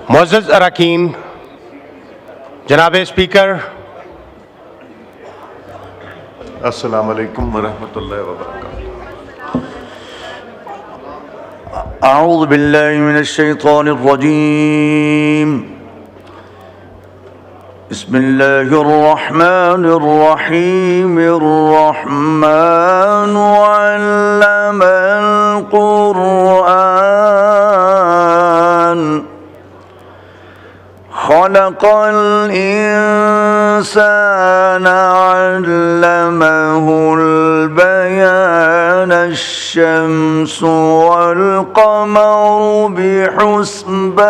معزز اراکین، جناب اسپیکر، السلام علیکم ورحمۃ اللہ وبرکاتہ۔ اعوذ باللہ من الشیطان الرجیم، بسم اللہ الرحمن الرحیم۔ الرحمن علم القرآن، خلق الإنسان علمه البيان، الشمس والقمر بحسبان،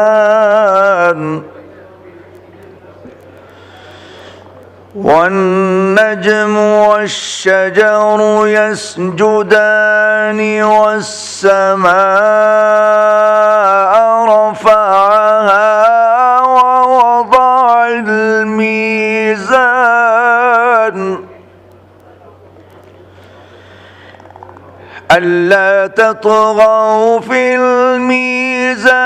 والنجم والشجر يسجدان، والسماء رفعها ووضع الميزان، ألا تطغوا في الميزان،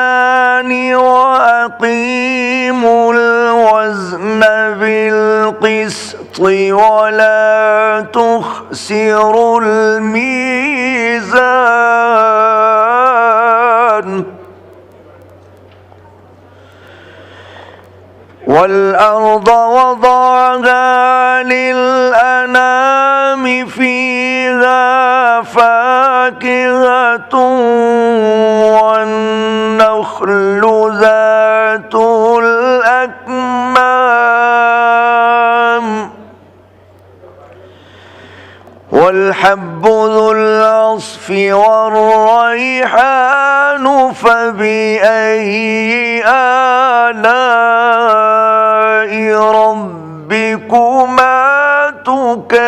وأقيموا الوزن بالقسط ولا تخسروا الميزان، والأرض وضعها للأنام، فيها فاكهة والنخل ذات الأكمام، والحب ذو العصف والريحان، فبأي آلاء ربكما تكذبان؟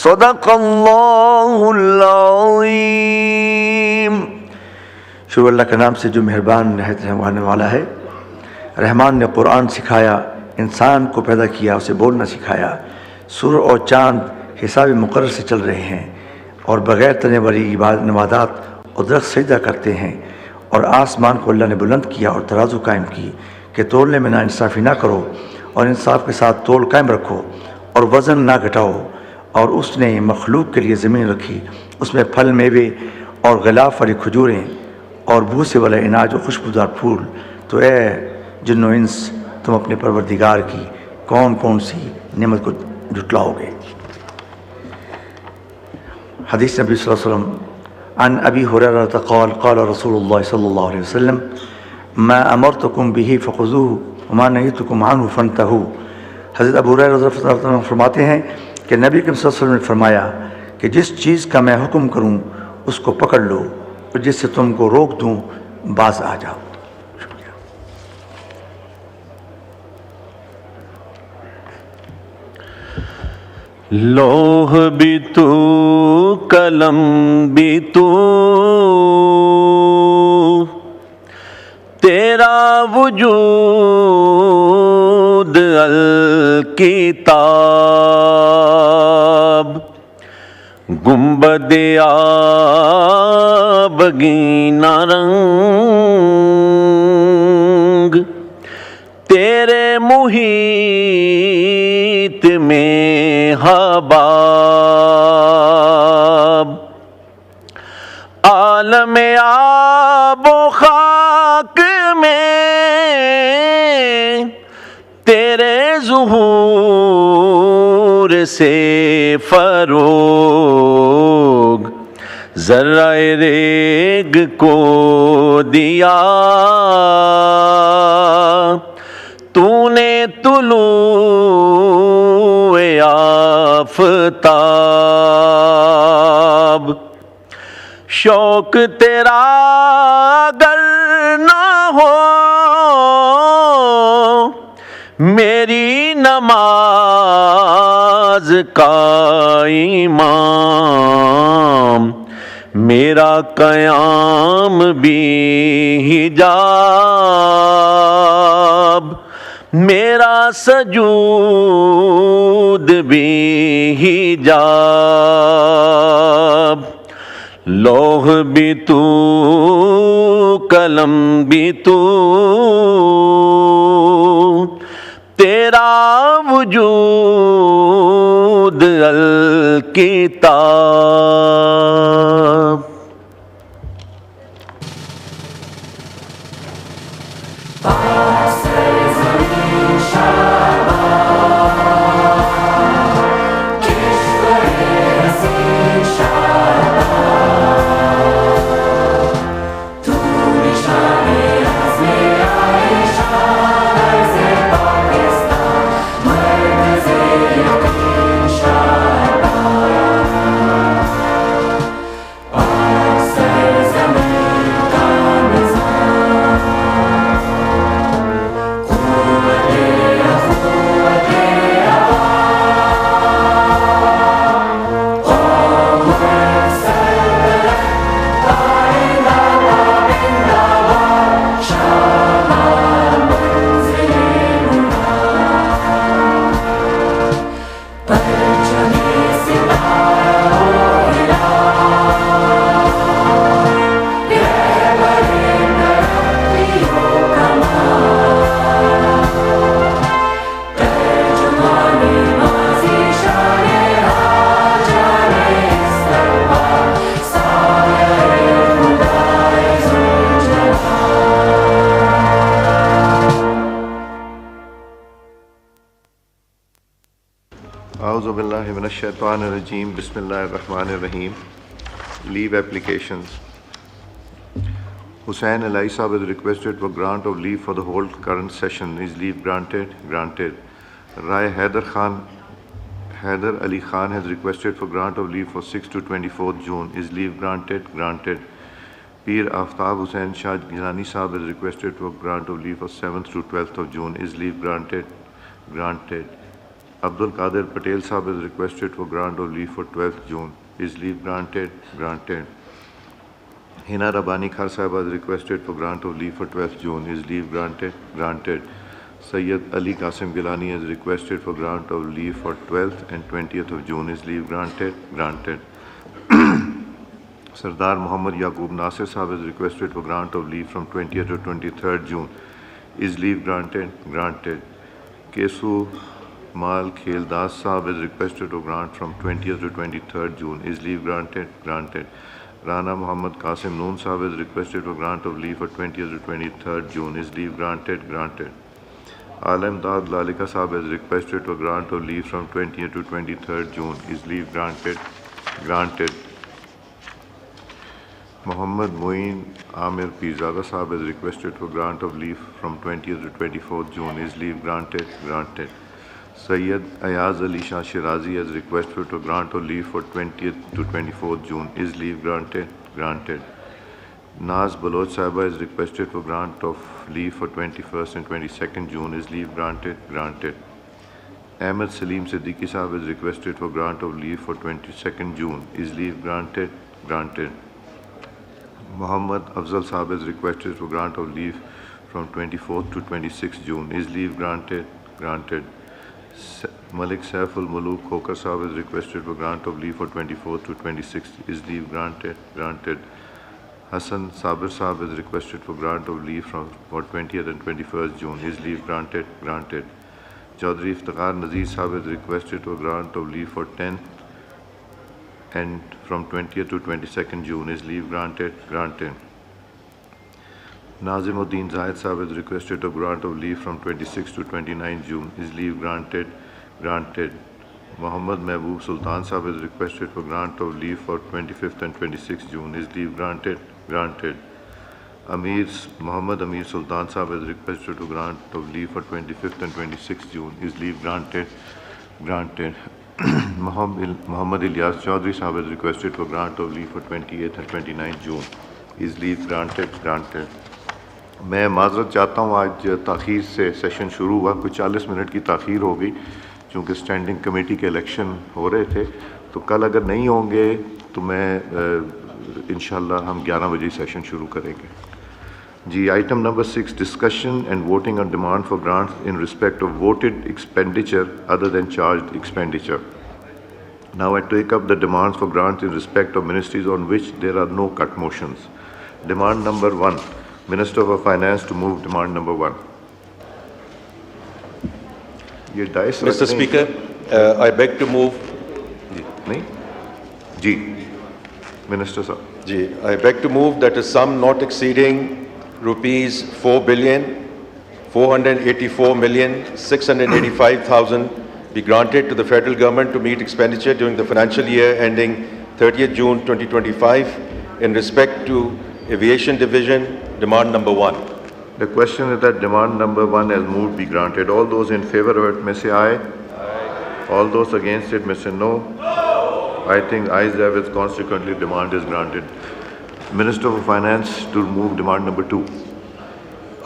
صدق اللہ العظیم۔ شروع اللہ کے نام سے جو مہربان نہایت رحم والا ہے۔ رحمان نے قرآن سکھایا، انسان کو پیدا کیا، اسے بولنا سکھایا۔ سورج اور چاند حساب مقرر سے چل رہے ہیں، اور بغیر تنے والی نباتات اور درخت سجدہ کرتے ہیں، اور آسمان کو اللہ نے بلند کیا اور ترازو قائم کی کہ تولنے میں ناانصافی نہ کرو، اور انصاف کے ساتھ تول قائم رکھو، اور وزن نہ گھٹاؤ۔ اور اس نے مخلوق کے لیے زمین رکھی، اس میں پھل میوے اور غلاف والی کھجوریں اور بھوسے والا اناج و خوشبودار پھول۔ تو اے جن و انس، تم اپنے پروردگار کی کون کون سی نعمت کو جھٹلاؤ گے؟ حدیث نبی صلی اللہ علیہ وسلم عن ابی ہریرہ قال قال رسول اللہ صلی اللہ علیہ وسلم ما امرتکم به فخذوه وما نهیتکم عنه فانتهوا۔ حضرت ابو ہریرہ رضی اللہ عنہ فرماتے ہیں کہ نبی کریم صلی اللہ علیہ وسلم نے فرمایا کہ جس چیز کا میں حکم کروں اس کو پکڑ لو، اور جس سے تم کو روک دوں باز آ جاؤ۔ شکریہ۔ لوح بھی تو، قلم بھی تو، تیرا وجود الکتاب، گنبد آبگینہ رنگ، تیرے محیط میں حباب، عالم آب و خاک میں تیرے ظہور سے فروغ، ذرہ ریگ کو دیا تو نے طلوع آفتاب، شوق تیرا اگر نہ ہو میری نماز کا امام، میرا قیام بھی حجاب، میرا سجود بھی حجاب، لوح بھی تو قلم بھی تو تیرا وجود الکتاب. اعوذ باللہ من الشیطان الرجیم بسم اللہ الرحمن الرحیم. Leave applications. Hussain Ali Saab is requested for grant of leave for the whole current session. Is leave granted? Granted. Rai Haider Ali Khan has requested for grant of leave for 6 to 24th June. Is leave granted? Granted. Peer Aftab Hussain Shah Gilani Saab has requested for grant of leave for 7th to 12th of June. Is leave granted? Granted. Abdul Qadir Patel Saab is requested for grant of leave for 12th June. Is leave granted? Granted. Hina Rabbani Khar Saab is requested for grant of leave for 12th June. Is leave granted? Granted. Sayyid Ali Qasim Gilani is requested for grant of leave for 12th and 20th of June. Is leave granted? Granted. Sardar Muhammad Yaqub Nasir Saab is requested for grant of leave from 20th to 23rd June. Is leave granted? Granted. Kesu Mal Kheldas Saab is requested to grant from 20th to 23rd June. Is leave granted? Granted. Rana Muhammad Qasim Noon Saab is requested for grant of leave for 20th to 23rd June. Is leave granted? Granted. Alam Dad Lalika Saab is requested for grant of leave from 20th to 23rd June. Is leave granted? Granted. Muhammad Moeen Amir Pirzada Saab is requested for grant of leave from 20th to 24th June. Is leave granted? Granted. Sayyid Ayaz Ali Shah Shirazi has requested to grant of leave for 20th to 24th June. Is leave granted? Granted. Naz Baloch Sahaba is requested for grant of leave for 21st and 22nd June. Is leave granted? Granted. Ahmed Salim Siddiqui Sahab is requested for grant of leave for 22nd June. Is leave granted? Granted. Muhammad Afzal Sahab is requested for grant of leave from 24th to 26th June. Is leave granted? Granted. Malik Saiful Muluk Khokar Sahab is requested for grant of leave for 24th to 26th. Is leave granted? Granted. Hassan Sabir Sahab is requested for grant of leave for 20th and 21st June. Is leave granted? Granted. Chaudhry Iftikhar Nazir Sahab is requested for grant of leave for 10th and from 20th to 22nd June. Is leave granted? Granted. Nazimuddin Zahid Sahab is requested to grant of leave from 26 to 29 June. Is leave granted? Granted. Muhammad Mehboob Sultan Sahab is requested for grant of leave for 25th and 26th June. Is leave granted? Granted. Muhammad Amir Sultan Sahab is requested to grant of leave for 25th and 26th June. Is leave granted? Granted. Muhammad Ilyas Chaudhry Sahab is requested for grant of leave for 28th and 29th June. Is leave granted? Granted. میں معذرت چاہتا ہوں، آج تاخیر سے session شروع ہوا، کچھ 40 منٹ کی تاخیر ہو گئی چونکہ اسٹینڈنگ کمیٹی کے الیکشن ہو رہے تھے. تو کل اگر نہیں ہوں گے تو میں انشاءاللہ ہم 11 بجے سیشن شروع کریں گے. جی، item number 6 discussion and voting on demand for grants in respect of voted expenditure other than charged expenditure. Now I take up the demands for grants in respect of ministries on which there are no cut motions. Demand number 1, Minister for Finance to move demand number 1. ये dice Mr. रखने- Speaker, I beg to move. नहीं? जी, Minister sir. I beg to move that a sum not exceeding rupees 4,484,685,000 be granted to the federal government to meet expenditure during the financial year ending 30th June 2025 in respect to Aviation Division, demand number 1. The question is that demand number 1 as moved be granted. All those in favor of it may say aye. All those against it may say no. I think ayes have it, consequently demand is granted. Minister for Finance to move demand number 2.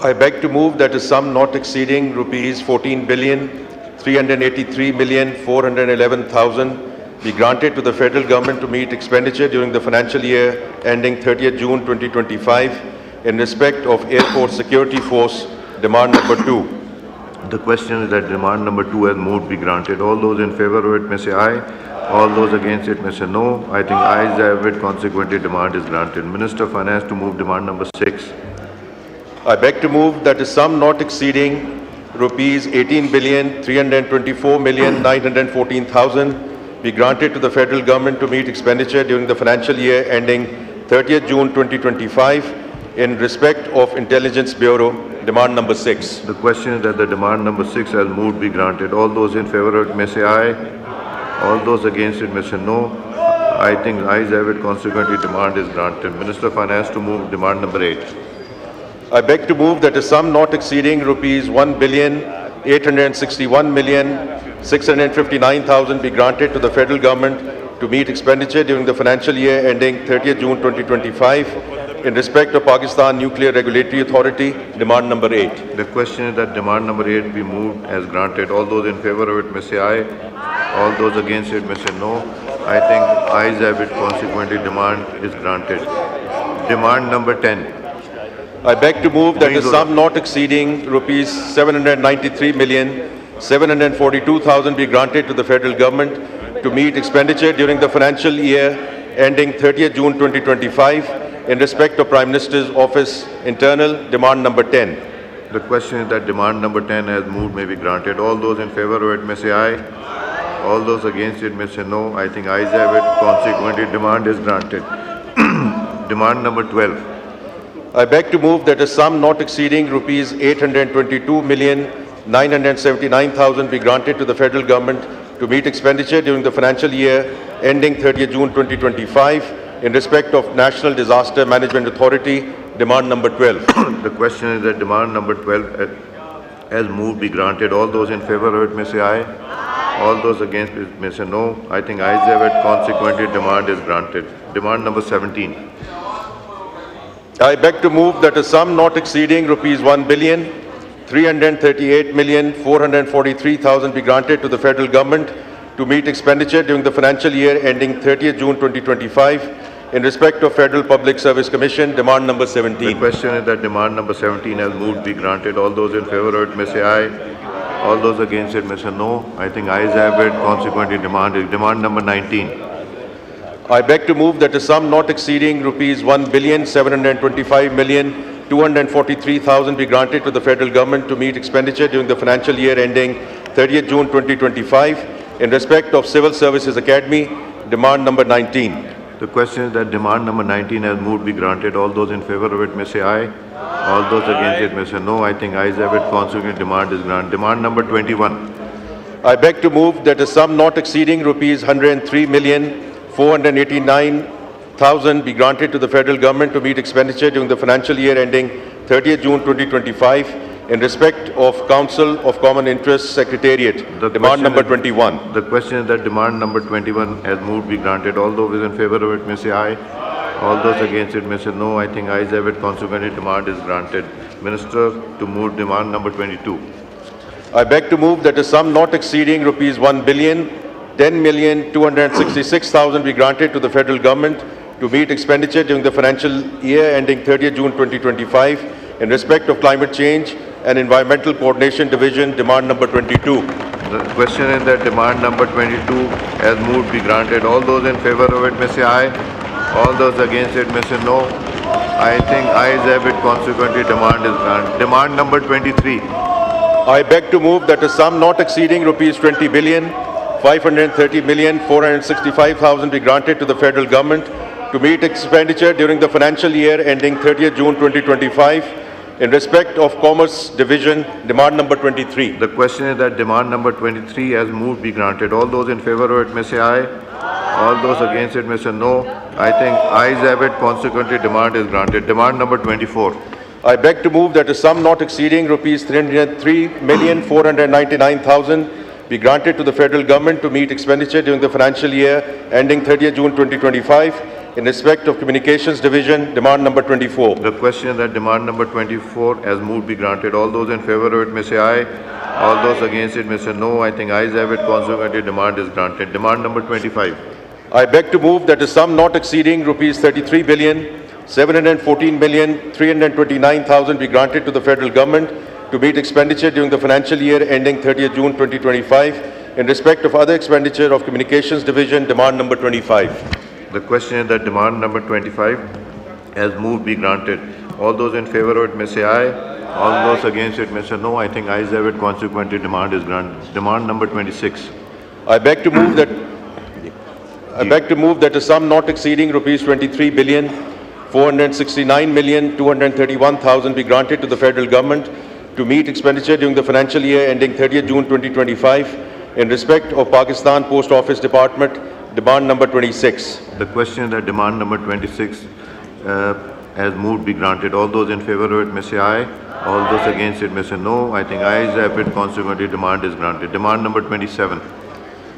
I beg to move that a sum not exceeding rupees 14,383,411,000 be granted to the federal government to meet expenditure during the financial year ending 30th June 2025 in respect of Airport Security Force, demand number 2. The question is that demand number 2 as moved be granted. All those in favor of it may say aye. All those against it may say no. I think ayes have it, consequently demand is granted. Minister of Finance to move demand number 6. I beg to move that a sum not exceeding rupees 18,324,914,000 be granted to the federal government to meet expenditure during the financial year ending 30th June 2025 in respect of Intelligence Bureau, demand number 6. The question is that the demand number 6 as moved be granted. All those in favor of it may say aye. All those against it may say no. I think ayes have it, consequently demand is granted. Minister of Finance to move demand number 8. I beg to move that a sum not exceeding rupees 1,861,659,000 be granted to the federal government to meet expenditure during the financial year ending 30th June 2025 in respect of Pakistan Nuclear Regulatory Authority, demand number 8. The question is that demand number 8 be moved as granted. All those in favor of it may say aye. All those against it may say no. I think ayes have it, consequently demand is granted. Demand number 10. I beg to move that a sum not exceeding rupees 793,742,000 be granted to the federal government to meet expenditure during the financial year ending 30th June 2025 in respect of Prime Minister's Office, internal, demand number 10. The question is that demand number 10 as moved may be granted. All those in favor of it may say aye. All those against it may say no. I think ayes have it, consequently demand is granted. Demand number 12. I beg to move that a sum not exceeding rupees 822,979,000 be granted to the federal government to meet expenditure during the financial year ending 30th June 2025 in respect of National Disaster Management Authority, demand number 12. The question is that demand number 12 as moved be granted. All those in favor of it may say aye. All those against it may say no. I think ayes have it, consequently demand is granted. Demand number 17. I beg to move that a sum not exceeding rupees 1,338,443,000 be granted to the federal government to meet expenditure during the financial year ending 30th June 2025 in respect of Federal Public Service Commission, demand number The 17. question is that demand number 17 as moved be granted. All those in favor of it may say aye. All those against it may say no. I think ayes have it, consequently demand is. Demand number 19. I beg to move that a sum not exceeding rupees 1,725,243,000 be granted to the federal government to meet expenditure during the financial year ending 30th June 2025 in respect of Civil Services Academy, demand number 19. The question is that demand number 19 as moved be granted. All those in favor of it may say aye. All those against it may say no. I think ayes have it, consequently demand is granted. Demand number 21. I beg to move that a sum not exceeding rupees 103,489,000 be granted to the federal government to meet expenditure during the financial year ending 30th June 2025 in respect of Council of Common Interest Secretariat, demand number 21. The question is that demand number 21 as moved be granted. All those in favor of it may say aye. All those against it may say no. I think ayes have it, consequently demand is granted. Minister to move demand number 22. I beg to move that a sum not exceeding rupees 1,010,266,000 be granted to the federal government to meet expenditure during the financial year ending 30th June 2025 in respect of climate change and Environmental Coordination Division, demand number 22. The question is that demand number 22 as moved be granted. All those in favor of it may say aye. All those against it may say no. I think ayes have it, consequently demand is granted. Demand number 23. I beg to move that a sum not exceeding rupees 20,530,465,000 be granted to the federal government to meet expenditure during the financial year ending 30th June 2025 in respect of Commerce Division, demand number 23. The question is that demand number 23 as moved be granted. All those in favor of it may say aye. All those against it may say no. I think ayes have it, consequently demand is granted. Demand number 24. I beg to move that a sum not exceeding rupees 303,499,000 be granted to the federal government to meet expenditure during the financial year ending 30th June 2025 in respect of Communications Division, demand number 24. The question is that demand number 24 as moved be granted. All those in favor of it may say aye. All those against it may say no. I think ayes have it, consequently demand is granted. Demand number 25. I beg to move that a sum not exceeding rupees 33,714,329,000 be granted to the federal government to meet expenditure during the financial year ending 30th June 2025 in respect of other expenditure of Communications Division, demand number 25. The question is that demand number 25 as moved be granted. All those in favor of it may say aye. All those against it may say no. I think ayes have it, consequently demand is granted. Demand number 26. I beg to move that a sum not exceeding rupees 23,469,231,000 be granted to the federal government to meet expenditure during the financial year ending 30th June 2025 in respect of Pakistan Post Office Department, demand number 26. The question is that demand number 26 as moved be granted. All those in favor of it may say aye. All those against it may say no. I think ayes have it, consequently demand is granted. Demand number 27.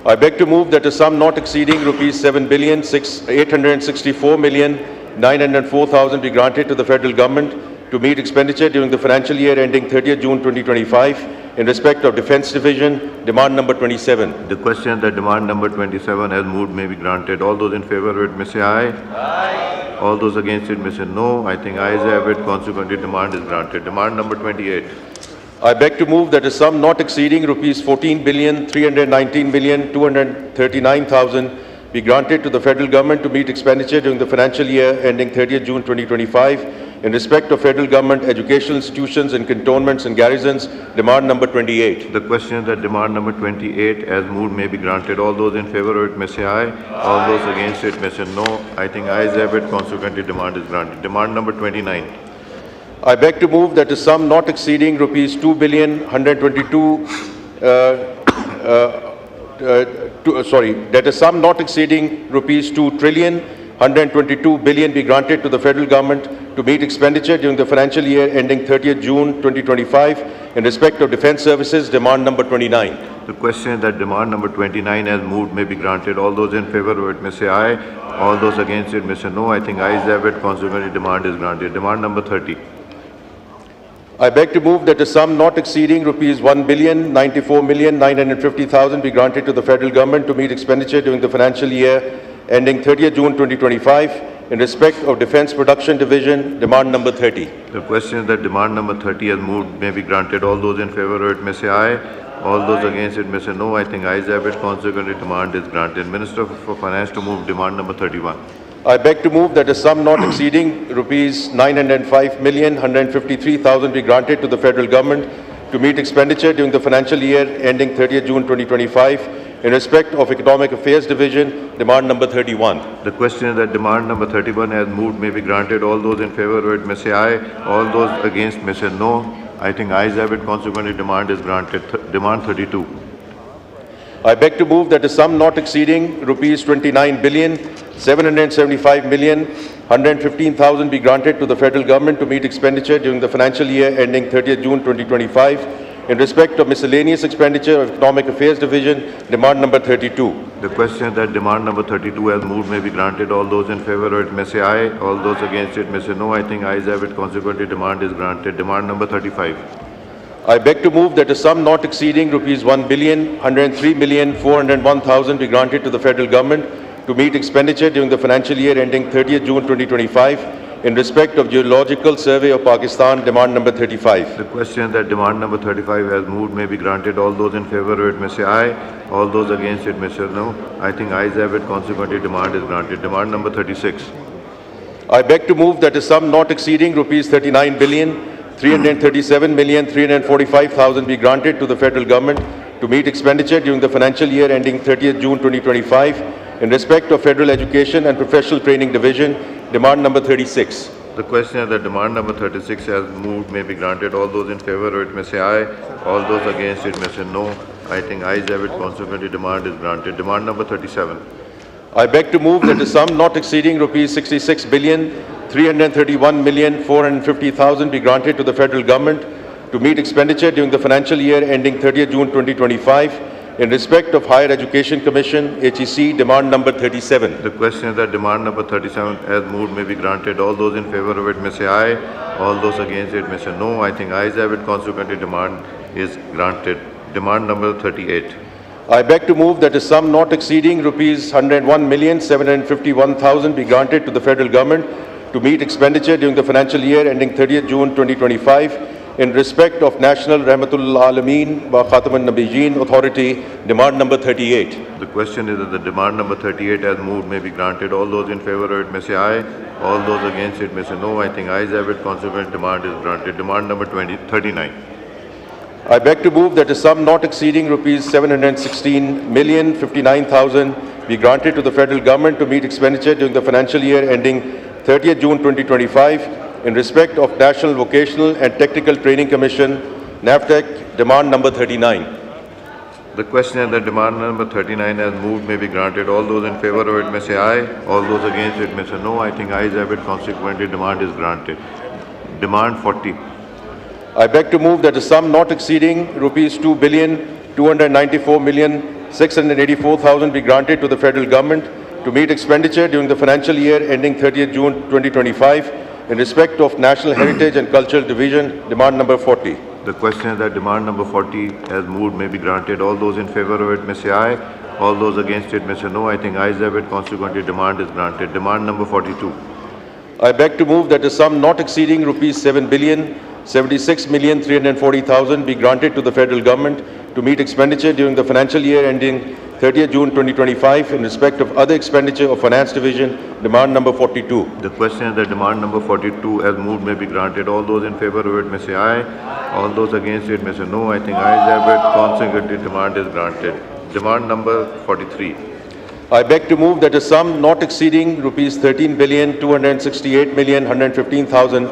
I beg to move that a sum not exceeding rupees 7,864,904,000 be granted to the federal government to meet expenditure during the financial year ending 30th June 2025 in respect of Defence Division, demand number 27. The question is that demand number 27 as moved may be granted. All those in favor of it may say aye. Aye. All those against it may say no. I think ayes have it, consequently demand is granted. Demand number 28. I beg to move that a sum not exceeding rupees 14,319,239,000 be granted to the federal government to meet expenditure during the financial year ending 30th June 2025 in respect of federal government educational institutions and cantonments and garrisons, demand number 28. The question is that demand number 28 as moved may be granted. All those in favor of it may say aye. All those against it may say no. I think ayes have it, consequently demand is granted. Demand number 29. I beg to move that a sum not exceeding rupees 2,122 billion be granted to the federal government to meet expenditure during the financial year ending 30th June 2025 in respect of Defence Services, demand number 29. The question is that demand number 29 as moved may be granted. All those in favor of it may say aye. All those against it may say no. I think ayes have it, consequently demand is granted. Demand number 30. I beg to move that a sum not exceeding rupees 1,094,950,000 be granted to the federal government to meet expenditure during the financial year ending 30th June 2025 in respect of Defence Production Division, demand number 30. The question is that demand number 30 as moved may be granted. All those in favor of it may say aye. All those against it may say no. I think ayes have it, consequently demand is granted. Minister for Finance to move demand number 31. I beg to move that a sum not exceeding rupees 905,153,000 be granted to the federal government to meet expenditure during the financial year ending 30th June 2025 in respect of Economic Affairs Division, demand number 31. The question is that demand number 31 as moved may be granted. All those in favor of it may say aye. All those against may say no. I think ayes have it, consequently demand is granted. Demand 32. I beg to move that a sum not exceeding rupees 29,775,115,000 be granted to the federal government to meet expenditure during the financial year ending 30th June 2025 in respect of miscellaneous expenditure of Economic Affairs Division, demand number 32. The question is that demand number 32 as moved may be granted. All those in favor of it may say aye. All those against it may say no. I think ayes have it, consequently demand is granted. Demand number 35. I beg to move that a sum not exceeding rupees 1,103,401,000 be granted to the federal government to meet expenditure during the financial year ending 30th June 2025 in respect of Geological Survey of Pakistan, demand number 35. The question that demand number 35 has moved may be granted. All those in favor of it may say aye. All those against it may say no. I think ayes have it. Consequently, demand is granted. Demand number 36. I beg to move that a sum not exceeding rupees 39,337,345,000 be granted to the federal government to meet expenditure during the financial year ending 30th June 2025 in respect of Federal Education and Professional Training Division, demand number 36. The question that demand number 36 has moved may be granted. All those in favor of it may say aye. All those against it may say no. I think ayes have it. Consequently, demand is granted. Demand number 37. I beg to move that a sum not exceeding rupees 66,331,450,000 be granted to the federal government to meet expenditure during the financial year ending 30th June 2025 in respect of Higher Education Commission, HEC, demand number 37. The question that demand number 37 has moved may be granted. All those in favor of it may say aye. All those against it may say no. I think ayes have it. Consequently, demand is granted. Demand number 38. I beg to move that a sum not exceeding rupees 101,751,000 be granted to the federal government to meet expenditure during the financial year ending 30th June 2025 in respect of National Rahmatul Alameen wa Khataman Nabiyeen Authority, demand number 38. The question is that the demand number 38 has moved may be granted. All those in favor of it may say aye. All those against it may say no. I think ayes have it. Consequently, demand is granted. Demand number 39. I beg to move that a sum not exceeding rupees 716,059,000 be granted to the federal government to meet expenditure during the financial year ending 30th June 2025 in respect of National Vocational and Technical Training Commission, NAVTEC, demand number 39. The question is that demand number 39 has moved may be granted. All those in favor of it may say aye. All those against it may say no. I think ayes have it. Consequently, demand is granted. Demand 40. I beg to move that a sum not exceeding rupees 2,294,684,000 be granted to the federal government to meet expenditure during the financial year ending 30th June 2025 in respect of National Heritage and Cultural Division, demand number 40. The question is that demand number 40 has moved may be granted. All those in favor of it may say aye. All those against it may say no. I think ayes have it. Consequently, demand is granted. Demand number 42. I beg to move that a sum not exceeding rupees 7,076,340,000 be granted to the federal government to meet expenditure during the financial year ending 30th June 2025 in respect of other expenditure of Finance Division, demand number 42. The question is that demand number 42 as moved may be granted. All those in favor of it may say aye. All those against it may say no. I think ayes have it. Consequently, demand is granted. Demand number 43. I beg to move that a sum not exceeding rupees 13,268,115,000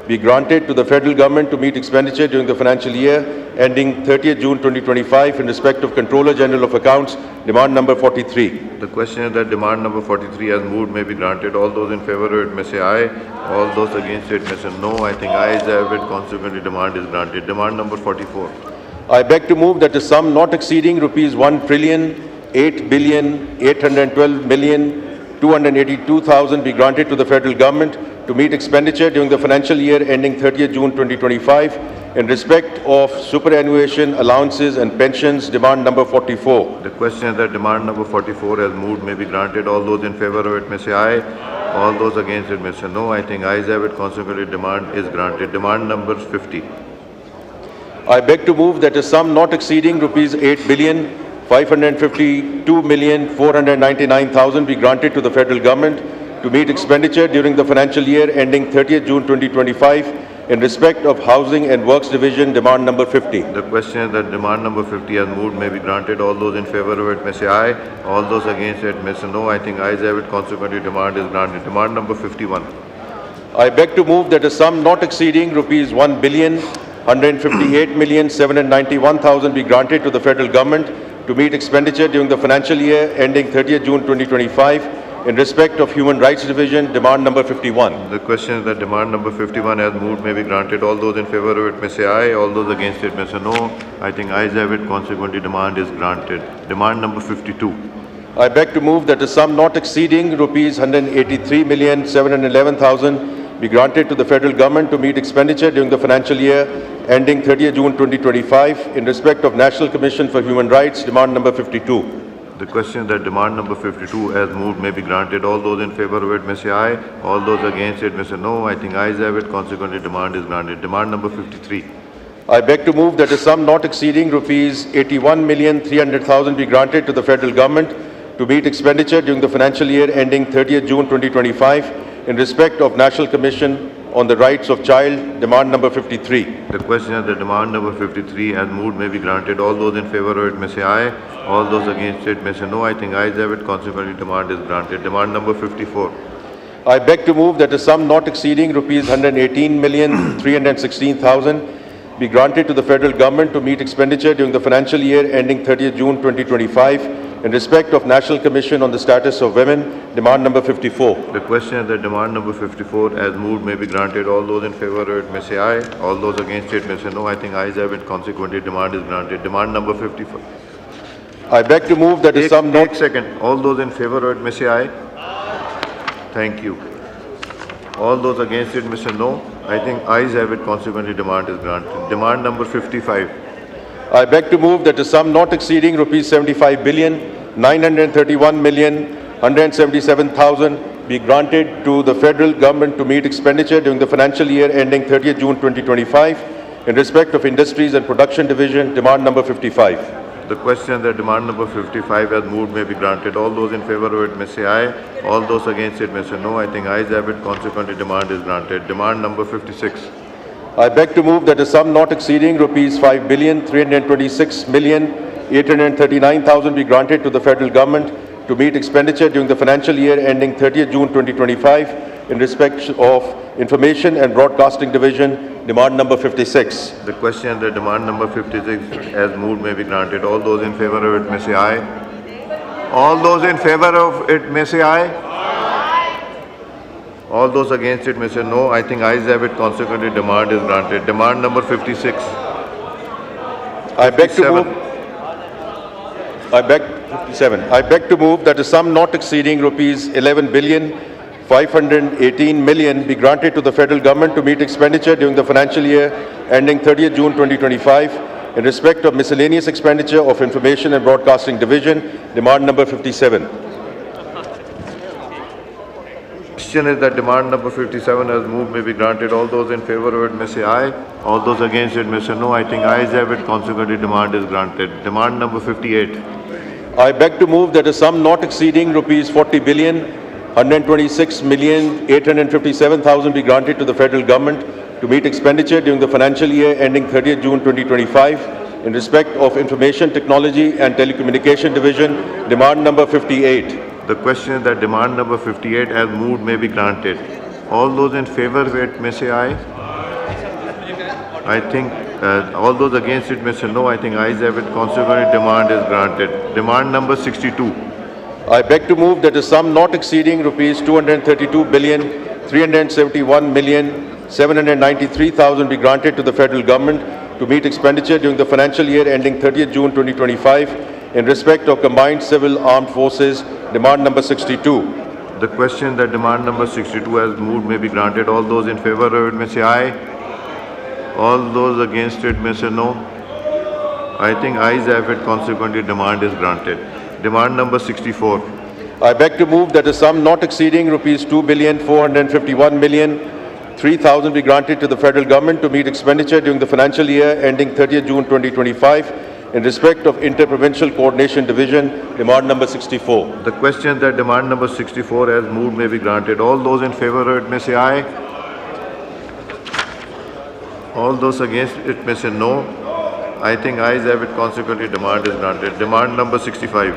be granted to the federal government to meet expenditure during the financial year ending 30th June 2025 in respect of Controller General of Accounts, demand number 43. The question is that demand number 43 as moved may be granted. All those in favor of it may say aye. All those against it may say no. I think ayes have it. Consequently, demand is granted. Demand number 44. I beg to move that a sum not exceeding rupees 1,08,812,282,000 be granted to the federal government to meet expenditure during the financial year ending 30th June 2025 in respect of superannuation, allowances and pensions, demand number 44. The question is that demand number 44 as moved may be granted. All those in favor of it may say aye. All those against it may say no. I think ayes have it. Consequently, demand is granted. Demand number 50. I beg to move that a sum not exceeding rupees 8,552,499,000 be granted to the federal government to meet expenditure during the financial year ending 30th June 2025 in respect of Housing and Works Division, demand number 50. The question is that demand number 50 as moved may be granted. All those in favor of it may say aye. All those against it may say no. I think ayes have it. Consequently, demand is granted. Demand number 51. I beg to move that a sum not exceeding rupees 1,158,791,000 be granted to the federal government to meet expenditure during the financial year ending 30th June 2025 in respect of Human Rights Division, demand number 51. The question is that demand number 51 as moved may be granted. All those in favor of it may say aye. All those against it may say no. I think ayes have it. Consequently, demand is granted. Demand number 52. I beg to move that a sum not exceeding rupees 183,711,000 be granted to the federal government to meet expenditure during the financial year ending 30th June 2025 in respect of National Commission for Human Rights, demand number 52. The question that demand number 52 as moved may be granted. All those in favor of it may say aye. All those against it may say no. I think ayes have it. Consequently, demand is granted. Demand number 53. I beg to move that a sum not exceeding rupees 81,300,000 be granted to the federal government to meet expenditure during the financial year ending 30th June 2025 in respect of National Commission on the Rights of Child, demand number 53. The question is that demand number 53 as moved may be granted. All those in favor of it may say aye. All those against it may say no. I think ayes have it. Consequently, demand is granted. Demand number 54. I beg to move that a sum not exceeding rupees 118,316,000 be granted to the federal government to meet expenditure during the financial year ending 30th June 2025 in respect of National Commission on the Status of Women, demand number 54. The question is that demand number 54 as moved may be granted. All those in favor of it may say aye. All those against it may say no. I think ayes have it. Consequently, demand is granted. Demand number 55. I beg to move that a sum not... Take second. All those in favor of it may say aye. Thank you. All those against it may say no. I think ayes have it. Consequently, demand is granted. Demand number 55. I beg to move that a sum not exceeding rupees 75,931,177,000 be granted to the federal government to meet expenditure during the financial year ending 30th June 2025 in respect of Industries and Production Division, demand number 55. The question that demand number 55 as moved may be granted. All those in favor of it may say aye. All those against it may say no. I think ayes have it. Consequently, demand is granted. Demand number 56. I beg to move that a sum not exceeding rupees 5,326,839,000 be granted to the federal government to meet expenditure during the financial year ending 30th June 2025 in respect of Information and Broadcasting Division, demand number 56. The question that demand number 56 as moved may be granted. All those in favor of it may say aye. All those in favor of it may say aye. All those against it may say no. I think ayes have it. Consequently, demand is granted. Demand number 56. I beg to move. I beg to move that a sum not exceeding rupees 11,518,000,000 be granted to the federal government to meet expenditure during the financial year ending 30th June 2025 in respect of miscellaneous expenditure of Information and Broadcasting Division, demand number 57. Question is that demand number 57 as moved may be granted. All those in favor of it may say aye. All those against it may say no. I think ayes have it. Consequently, demand is granted. Demand number 58. I beg to move that a sum not exceeding rupees 40,126,857,000 be granted to the federal government to meet expenditure during the financial year ending 30th June 2025 in respect of Information Technology and Telecommunication Division, demand number 58. The question is that demand number 58 as moved may be granted. All those in favor of it may say aye. I think all those against it may say no. I think ayes have it. Consequently, demand is granted. Demand number 62. I beg to move that a sum not exceeding rupees 232,371,793,000 be granted to the federal government to meet expenditure during the financial year ending 30th June 2025 in respect of Combined Civil Armed Forces, demand number 62. The question that demand number 62 as moved may be granted. All those in favor of it may say aye. All those against it may say no. I think ayes have it. Consequently, demand is granted. Demand number 64. I beg to move that a sum not exceeding rupees 2,451,003,000 be granted to the federal government to meet expenditure during the financial year ending 30th June 2025 in respect of Inter-Provincial Coordination Division, demand number 64. The question that demand number 64 as moved may be granted. All those in favor of it may say aye. All those against it may say no. I think ayes have it. Consequently, demand is granted. Demand number 65.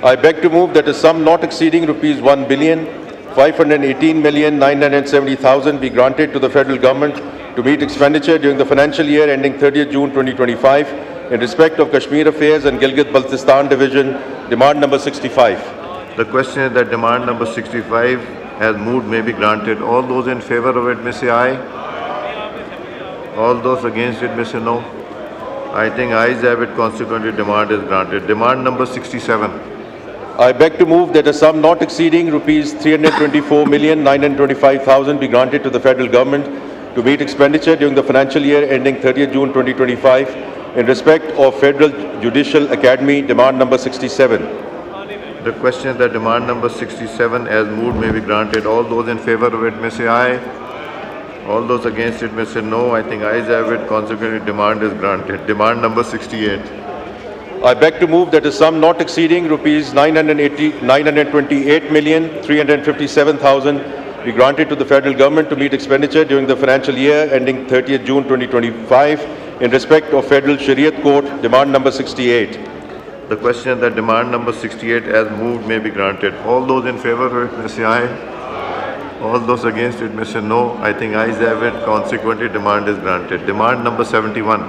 I beg to move that a sum not exceeding rupees 1,518,970,000 be granted to the federal government to meet expenditure during the financial year ending 30th June 2025 in respect of Kashmir Affairs and Gilgit-Baltistan Division, demand number 65. The question is that demand number 65 as moved may be granted. All those in favor of it may say aye. All those against it may say no. I think ayes have it. Consequently, demand is granted. Demand number 67. I beg to move that a sum not exceeding rupees 324,925,000 be granted to the federal government to meet expenditure during the financial year ending 30th June 2025 in respect of Federal Judicial Academy, demand number 67. The question that demand number 67 as moved may be granted. All those in favor of it may say aye. All those against it may say no. I think ayes have it. Consequently, demand is granted. Demand number 68. I beg to move that a sum not exceeding rupees 928,357,000 be granted to the federal government to meet expenditure during the financial year ending 30th June 2025 in respect of Federal Shariat Court, demand number 68. The question that demand number 68 as moved may be granted. All those in favor of it may say aye. All those against it may say no. I think ayes have it. Consequently, demand is granted. Demand number 71.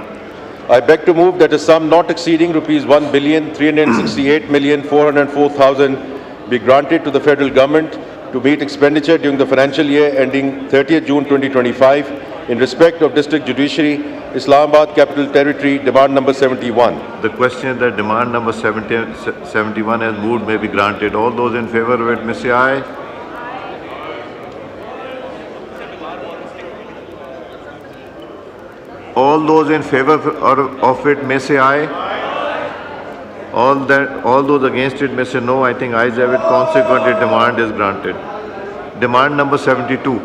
I beg to move that a sum not exceeding rupees 1,368,404,000 be granted to the federal government to meet expenditure during the financial year ending 30th June 2025 in respect of District Judiciary, Islamabad Capital Territory, demand number 71. The question that demand number 71 as moved may be granted. All those in favor of it may say aye. All those in favor of it may say aye. All those against it may say no. I think ayes have it. Consequently, demand is granted. Demand number 72.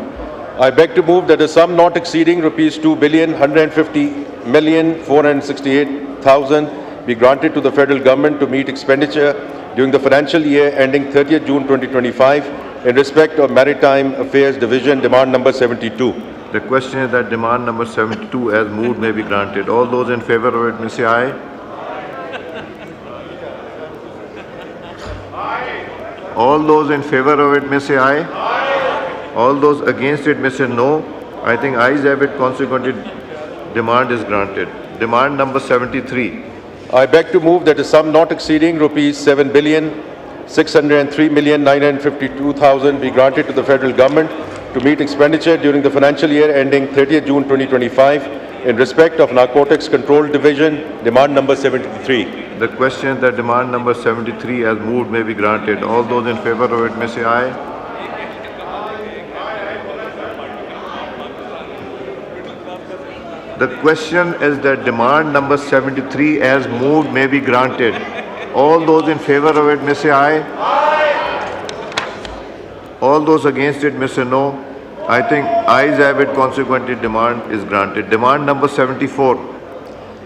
I beg to move that a sum not exceeding rupees 2,150,468,000 be granted to the federal government to meet expenditure during the financial year ending 30th June 2025 in respect of Maritime Affairs Division, demand number 72. The question is that demand number 72 as moved may be granted. All those in favor of it may say aye. All those in favor of it may say aye. All those against it may say no. I think ayes have it. Consequently, demand is granted. Demand number 73. I beg to move that a sum not exceeding rupees 7,603,952,000 be granted to the federal government to meet expenditure during the financial year ending 30th June 2025 in respect of Narcotics Control Division, demand number 73. The question is that demand number 73 as moved may be granted. All those in favor of it may say aye. The question is that demand number 73 as moved may be granted. All those in favor of it may say aye. All those against it may say no. I think ayes have it. Consequently, demand is granted. Demand number 74.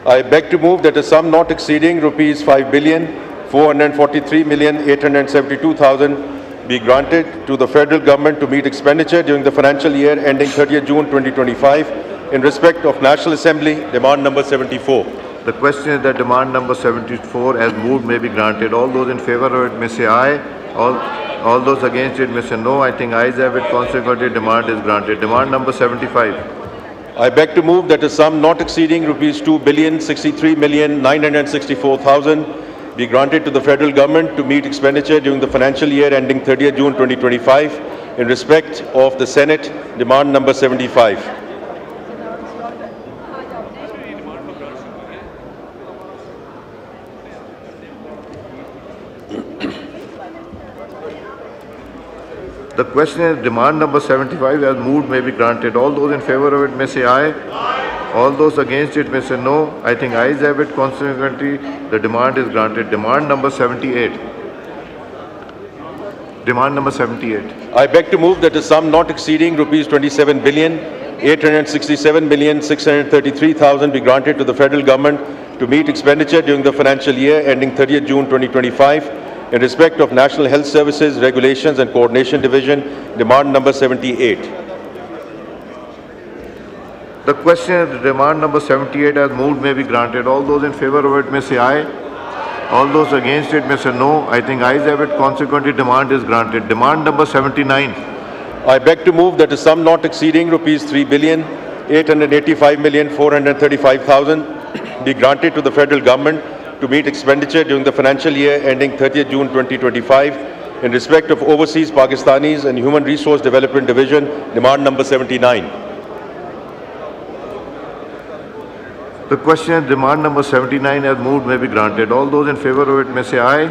I beg to move that a sum not exceeding rupees 5,443,872,000 be granted to the federal government to meet expenditure during the financial year ending 30th June 2025 in respect of National Assembly, demand number 74. The question is that demand number 74 as moved may be granted. All those in favor of it may say aye. All those against it may say no. I think ayes have it. Consequently, demand is granted. Demand number 75. I beg to move that a sum not exceeding rupees 2,063,964,000 be granted to the federal government to meet expenditure during the financial year ending 30th June 2025 in respect of the Senate, demand number 75. The question is demand number 75 as moved may be granted. All those in favor of it may say aye. All those against it may say no. I think ayes have it. Consequently, the demand is granted. Demand number 78. Demand number 78. I beg to move that a sum not exceeding rupees 27,867,633,000 be granted to the federal government to meet expenditure during the financial year ending 30th June 2025 in respect of National Health Services Regulations and Coordination Division, demand number 78. The question is demand number 78 as moved may be granted. All those in favor of it may say aye. All those against it may say no. I think ayes have it. Consequently, demand is granted. Demand number 79. I beg to move that a sum not exceeding rupees 3,885,435,000 be granted to the federal government to meet expenditure during the financial year ending 30th June 2025 in respect of Overseas Pakistanis and Human Resource Development Division, demand number 79. The question is demand number 79 as moved may be granted. All those in favor of it may say aye.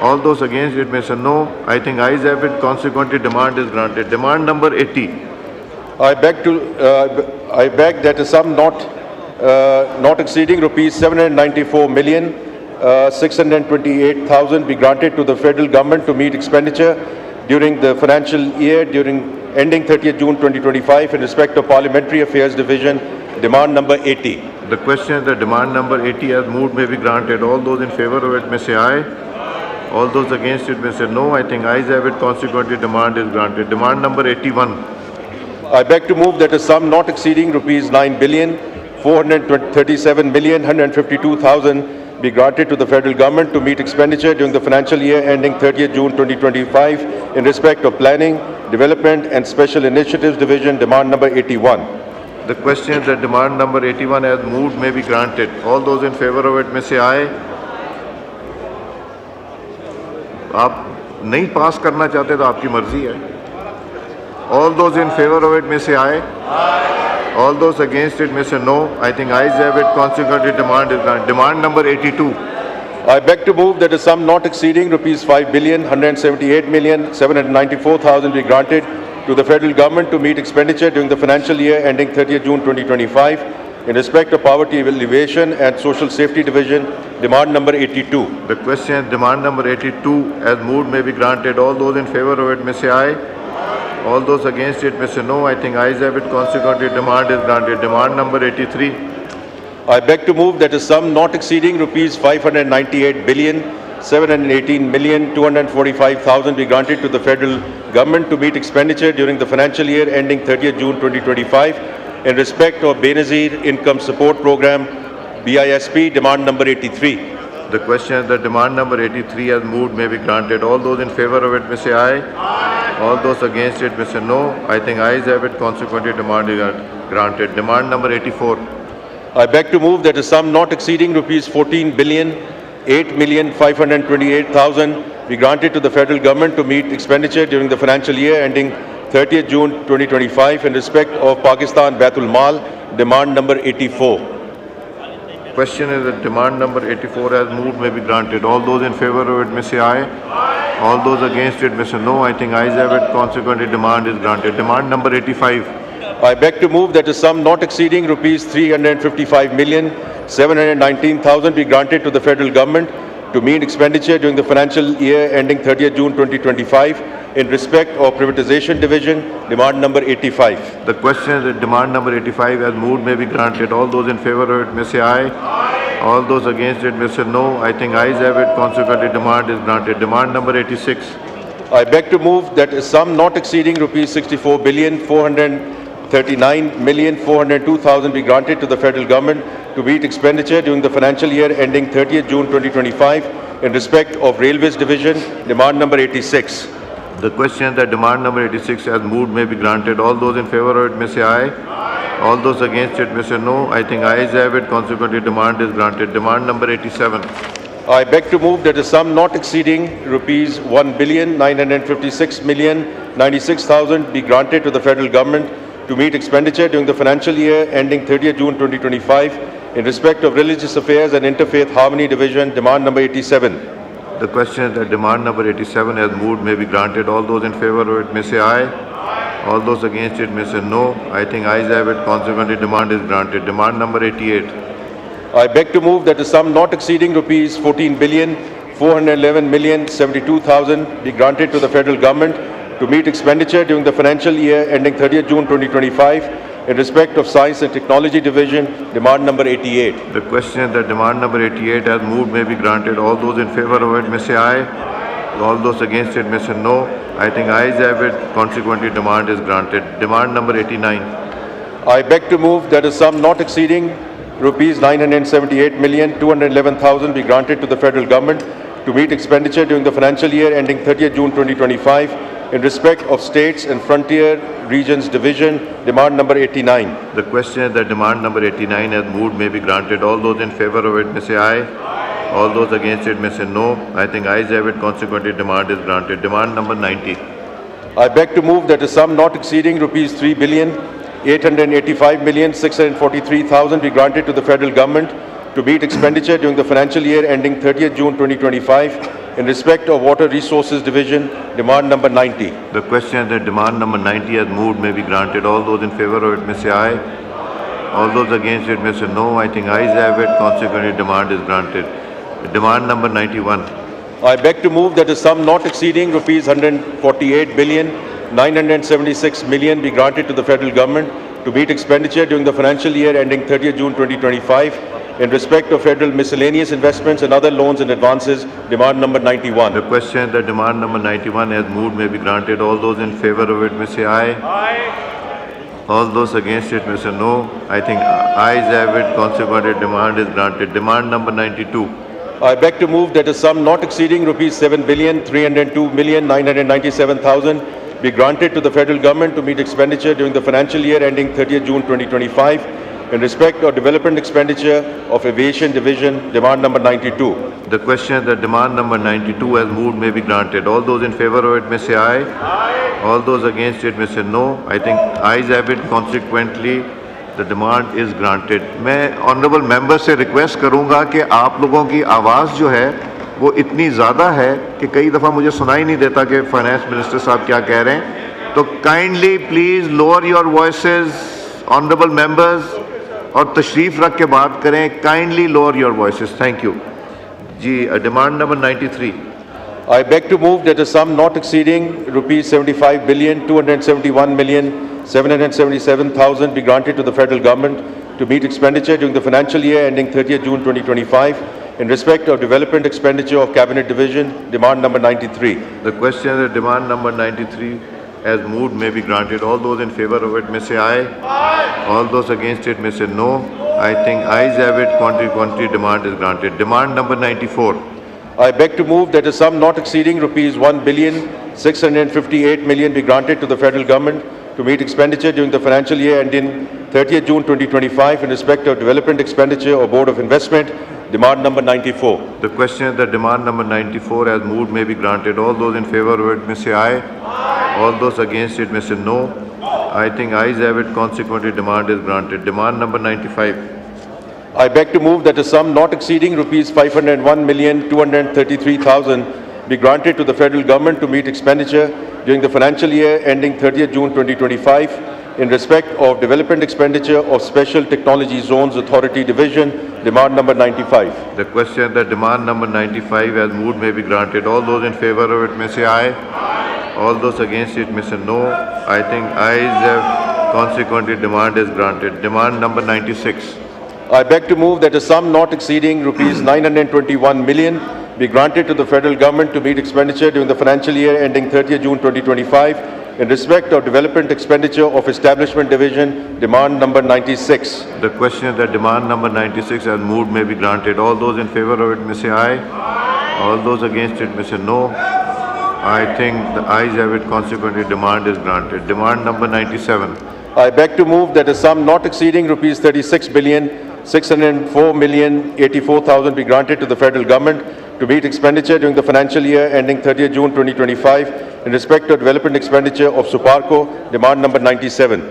All those against it may say no. I think ayes have it. Consequently, demand is granted. Demand number 80. I beg that a sum not exceeding rupees 794 million 628,000 be granted to the federal government to meet expenditure during the financial year ending 30th June 2025 in respect of Parliamentary Affairs Division, demand number 80. The question is that demand number 80 as moved may be granted. All those in favor of it may say aye. All those against it may say no. I think ayes have it. Consequently, demand is granted. Demand number 81. I beg to move that a sum not exceeding rupees 9,437,152,000 be granted to the federal government to meet expenditure during the financial year ending 30th June 2025 in respect of Planning, Development and Special Initiatives Division, demand number 81. The question is that demand number 81 as moved may be granted. All those in favor of it may say aye. آپ نہیں پاس کرنا چاہتے تو آپ کی مرضی ہے. All those in favor of it may say aye. All those against it may say no. I think ayes have it. Consequently, demand is granted. Demand number 82. I beg to move that a sum not exceeding rupees 5,178,794,000 be granted to the federal government to meet expenditure during the financial year ending 30th June 2025 in respect of Poverty Alleviation and Social Safety Division, demand number 82. The question is demand number 82 as moved may be granted. All those in favor of it may say aye. All those against it may say no. I think ayes have it. Consequently, demand is granted. Demand number 83. I beg to move that a sum not exceeding rupees 598,718,245,000 be granted to the federal government to meet expenditure during the financial year ending 30th June 2025 in respect of Benazir Income Support Program, BISP, demand number 83. The question is that demand number 83 as moved may be granted. All those in favor of it may say aye. All those against it may say no. I think ayes have it. Consequently, demand is granted. Demand number 84. I beg to move that a sum not exceeding rupees 14,08,528,000 be granted to the federal government to meet expenditure during the financial year ending 30th June 2025 in respect of Pakistan Baitul Mal, demand number 84. Question is that demand number 84 as moved may be granted. All those in favor of it may say aye. All those against it may say no. I think ayes have it. Consequently, demand is granted. Demand number 85. I beg to move that a sum not exceeding rupees 355,719,000 be granted to the federal government to meet expenditure during the financial year ending 30th June 2025 in respect of Privatization Division, demand number 85. The question is that demand number 85 as moved may be granted. All those in favor of it may say aye. All those against it may say no. I think ayes have it. Consequently, demand is granted. Demand number 86. I beg to move that a sum not exceeding rupees 64,439,402,000 be granted to the federal government to meet expenditure during the financial year ending 30th June 2025 in respect of Railways Division, demand number 86. The question is that demand number 86 as moved may be granted. All those in favor of it may say aye. All those against it may say no. I think ayes have it. Consequently, demand is granted. Demand number 87. I beg to move that a sum not exceeding rupees 1,956,096,000 be granted to the federal government to meet expenditure during the financial year ending 30th June 2025 in respect of Religious Affairs and Interfaith Harmony Division, demand number 87. The question is that demand number 87 as moved may be granted. All those in favor of it may say aye. All those against it may say no. I think ayes have it. Consequently, demand is granted. Demand number 88. I beg to move that a sum not exceeding rupees 14,411,072,000 be granted to the federal government to meet expenditure during the financial year ending 30th June 2025 in respect of Science and Technology Division, demand number 88. The question is that demand number 88 as moved may be granted. All those in favor of it may say aye. All those against it may say no. I think ayes have it. Consequently, demand is granted. Demand number 89. I beg to move that a sum not exceeding rupees 978,211,000 be granted to the federal government to meet expenditure during the financial year ending 30th June 2025 in respect of States and Frontier Regions Division, demand number 89. The question is that demand number 89 as moved may be granted. All those in favor of it may say aye. All those against it may say no. I think ayes have it. Consequently, demand is granted. Demand number 90. I beg to move that a sum not exceeding rupees 3,885,643,000 be granted to the federal government to meet expenditure during the financial year ending 30th June 2025 in respect of Water Resources Division, demand number 90. The question is that demand number 90 as moved may be granted. All those in favor of it may say aye. All those against it may say no. I think ayes have it. Consequently, demand is granted. Demand number 91. I beg to move that a sum not exceeding rupees 148 billion 976 million be granted to the federal government to meet expenditure during the financial year ending 30th June 2025 in respect of federal miscellaneous investments and other loans and advances. Demand number 91. The question that demand number 91 as moved may be granted. All those in favor of it may say aye. Aye. All those against it may say no. I think ayes have it. Consequently, demand is granted. Demand number 92. I beg to move that a sum not exceeding rupees 7,302,997,000 be granted to the federal government to meet expenditure during the financial year ending 30th June 2025 in respect of development expenditure of aviation division. Demand number 92. The question that demand number 92 as moved may be granted. All those in favor of it may say aye. Aye. All those against it may say no. I think ayes have it. Consequently, the demand is granted. میں honorable member سے request کروں گا کہ آپ لوگوں کی آواز جو ہے وہ اتنی زیادہ ہے کہ کئی دفعہ مجھے سنائی نہیں دیتا کہ فائنانس منسٹر صاحب کیا کہہ رہے ہیں. تو kindly please lower your voices, honorable members, اور تشریف رکھ کے بات کریں. Kindly lower your voices. Thank you. G demand number 93. I beg to move that a sum not exceeding rupees 75,271,777,000 be granted to the federal government to meet expenditure during the financial year ending 30th June 2025 in respect of development expenditure of cabinet division. Demand number 93. The question that demand number 93 as moved may be granted. All those in favor of it may say aye. Aye. All those against it may say no. I think ayes have it. Consequently, demand is granted. Demand number 94. I beg to move that a sum not exceeding rupees 1,658 million be granted to the federal government to meet expenditure during the financial year ending 30th June 2025 in respect of development expenditure or board of investment. Demand number 94. The question that demand number 94 as moved may be granted. All those in favor of it may say aye. Aye. All those against it may say no. I think ayes have it. Consequently, demand is granted. Demand number 95. I beg to move that a sum not exceeding rupees 501,233,000 be granted to the federal government to meet expenditure during the financial year ending 30th June 2025 in respect of development expenditure of Special Technology Zones Authority Division. Demand number 95. The question that demand number 95 as moved may be granted. All those in favor of it may say aye. Aye. All those against it may say no. I think ayes have. Consequently, demand is granted. Demand number 96. I beg to move that a sum not exceeding rupees 921 million be granted to the federal government to meet expenditure during the financial year ending 30th June 2025 in respect of development expenditure of establishment division. Demand number 96. The question that demand number 96 as moved may be granted. All those in favor of it may say aye. Aye. All those against it may say no. I think the ayes have it. Consequently, demand is granted. Demand number 97. I beg to move that a sum not exceeding rupees 36,604,084,000 be granted to the federal government to meet expenditure during the financial year ending 30th June 2025 in respect of development expenditure of Suparco. Demand number 97.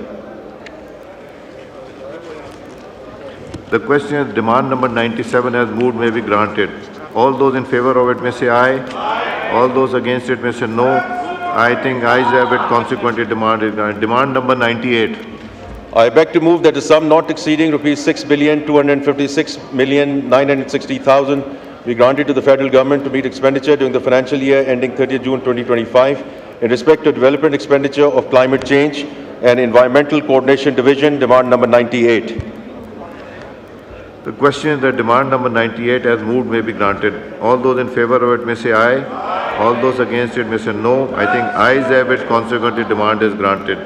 The question is demand number 97 as moved may be granted. All those in favor of it may say aye. Aye. All those against it may say no. I think ayes have it. Consequently, demand is granted. Demand number 98. I beg to move that a sum not exceeding rupees 6,256,960,000 be granted to the federal government to meet expenditure during the financial year ending 30th June 2025 in respect of development expenditure of climate change and environmental coordination division. Demand number 98. The question is that demand number 98 as moved may be granted. All those in favor of it may say aye. Aye. All those against it may say no. I think ayes have it. Consequently, demand is granted.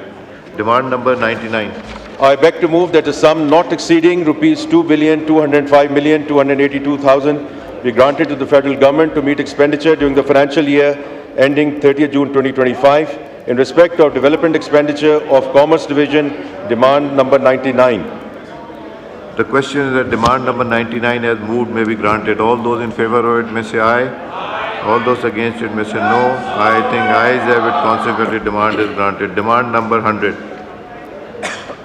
Demand number 99. I beg to move that a sum not exceeding rupees 2,205,282,000 be granted to the federal government to meet expenditure during the financial year ending 30th June 2025 in respect of development expenditure of Commerce Division. Demand number 99. The question is that demand number 99 as moved may be granted. All those in favor of it may say aye. Aye. All those against it may say no. I think ayes have it. Consequently, demand is granted. Demand number 100.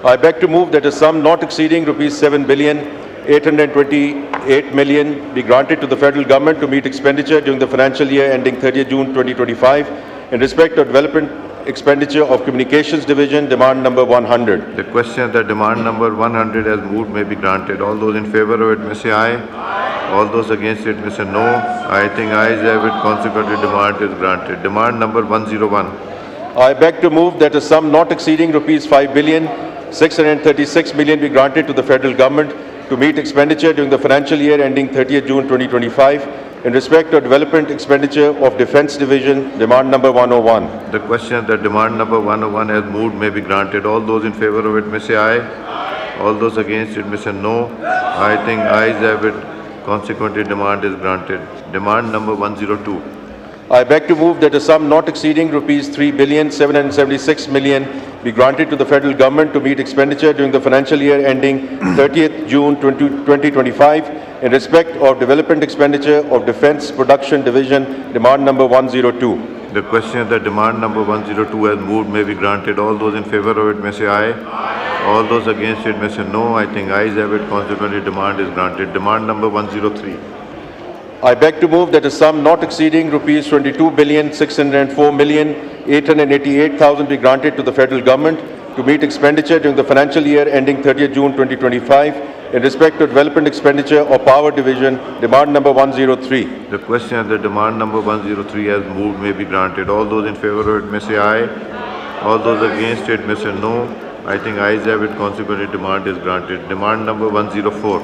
I beg to move that a sum not exceeding rupees 7,828,000,000 be granted to the federal government to meet expenditure during the financial year ending 30th June 2025 in respect of development expenditure of Communications Division. Demand number 100. The question that demand number 100 as moved may be granted. All those in favor of it may say aye. Aye. All those against it may say no. I think ayes have it. Consequently, demand is granted. Demand number 101. I beg to move that a sum not exceeding rupees 5,636 million be granted to the federal government to meet expenditure during the financial year ending 30th June 2025 in respect of development expenditure of Defence Division, demand number 101. The question that demand number 101 has moved may be granted. All those in favor of it may say aye. All those against it may say no. I think ayes have it. Consequently, demand is granted. Demand number 102. I beg to move that a sum not exceeding rupees 3,776 million be granted to the federal government to meet expenditure during the financial year ending 30th June 2025 in respect of development expenditure of Defence Production Division, demand number 102. The question that demand number 102 has moved may be granted. All those in favor of it may say aye. All those against it may say no. I think ayes have it. Consequently, demand is granted. Demand number 103. I beg to move that a sum not exceeding rupees 22,604,888,000 be granted to the federal government to meet expenditure during the financial year ending 30th June 2025 in respect to development expenditure of Power Division, demand number 103. The question that demand number 103 has moved may be granted. All those in favor of it may say aye. All those against it may say no. I think ayes have it. Consequently, demand is granted. Demand number 104.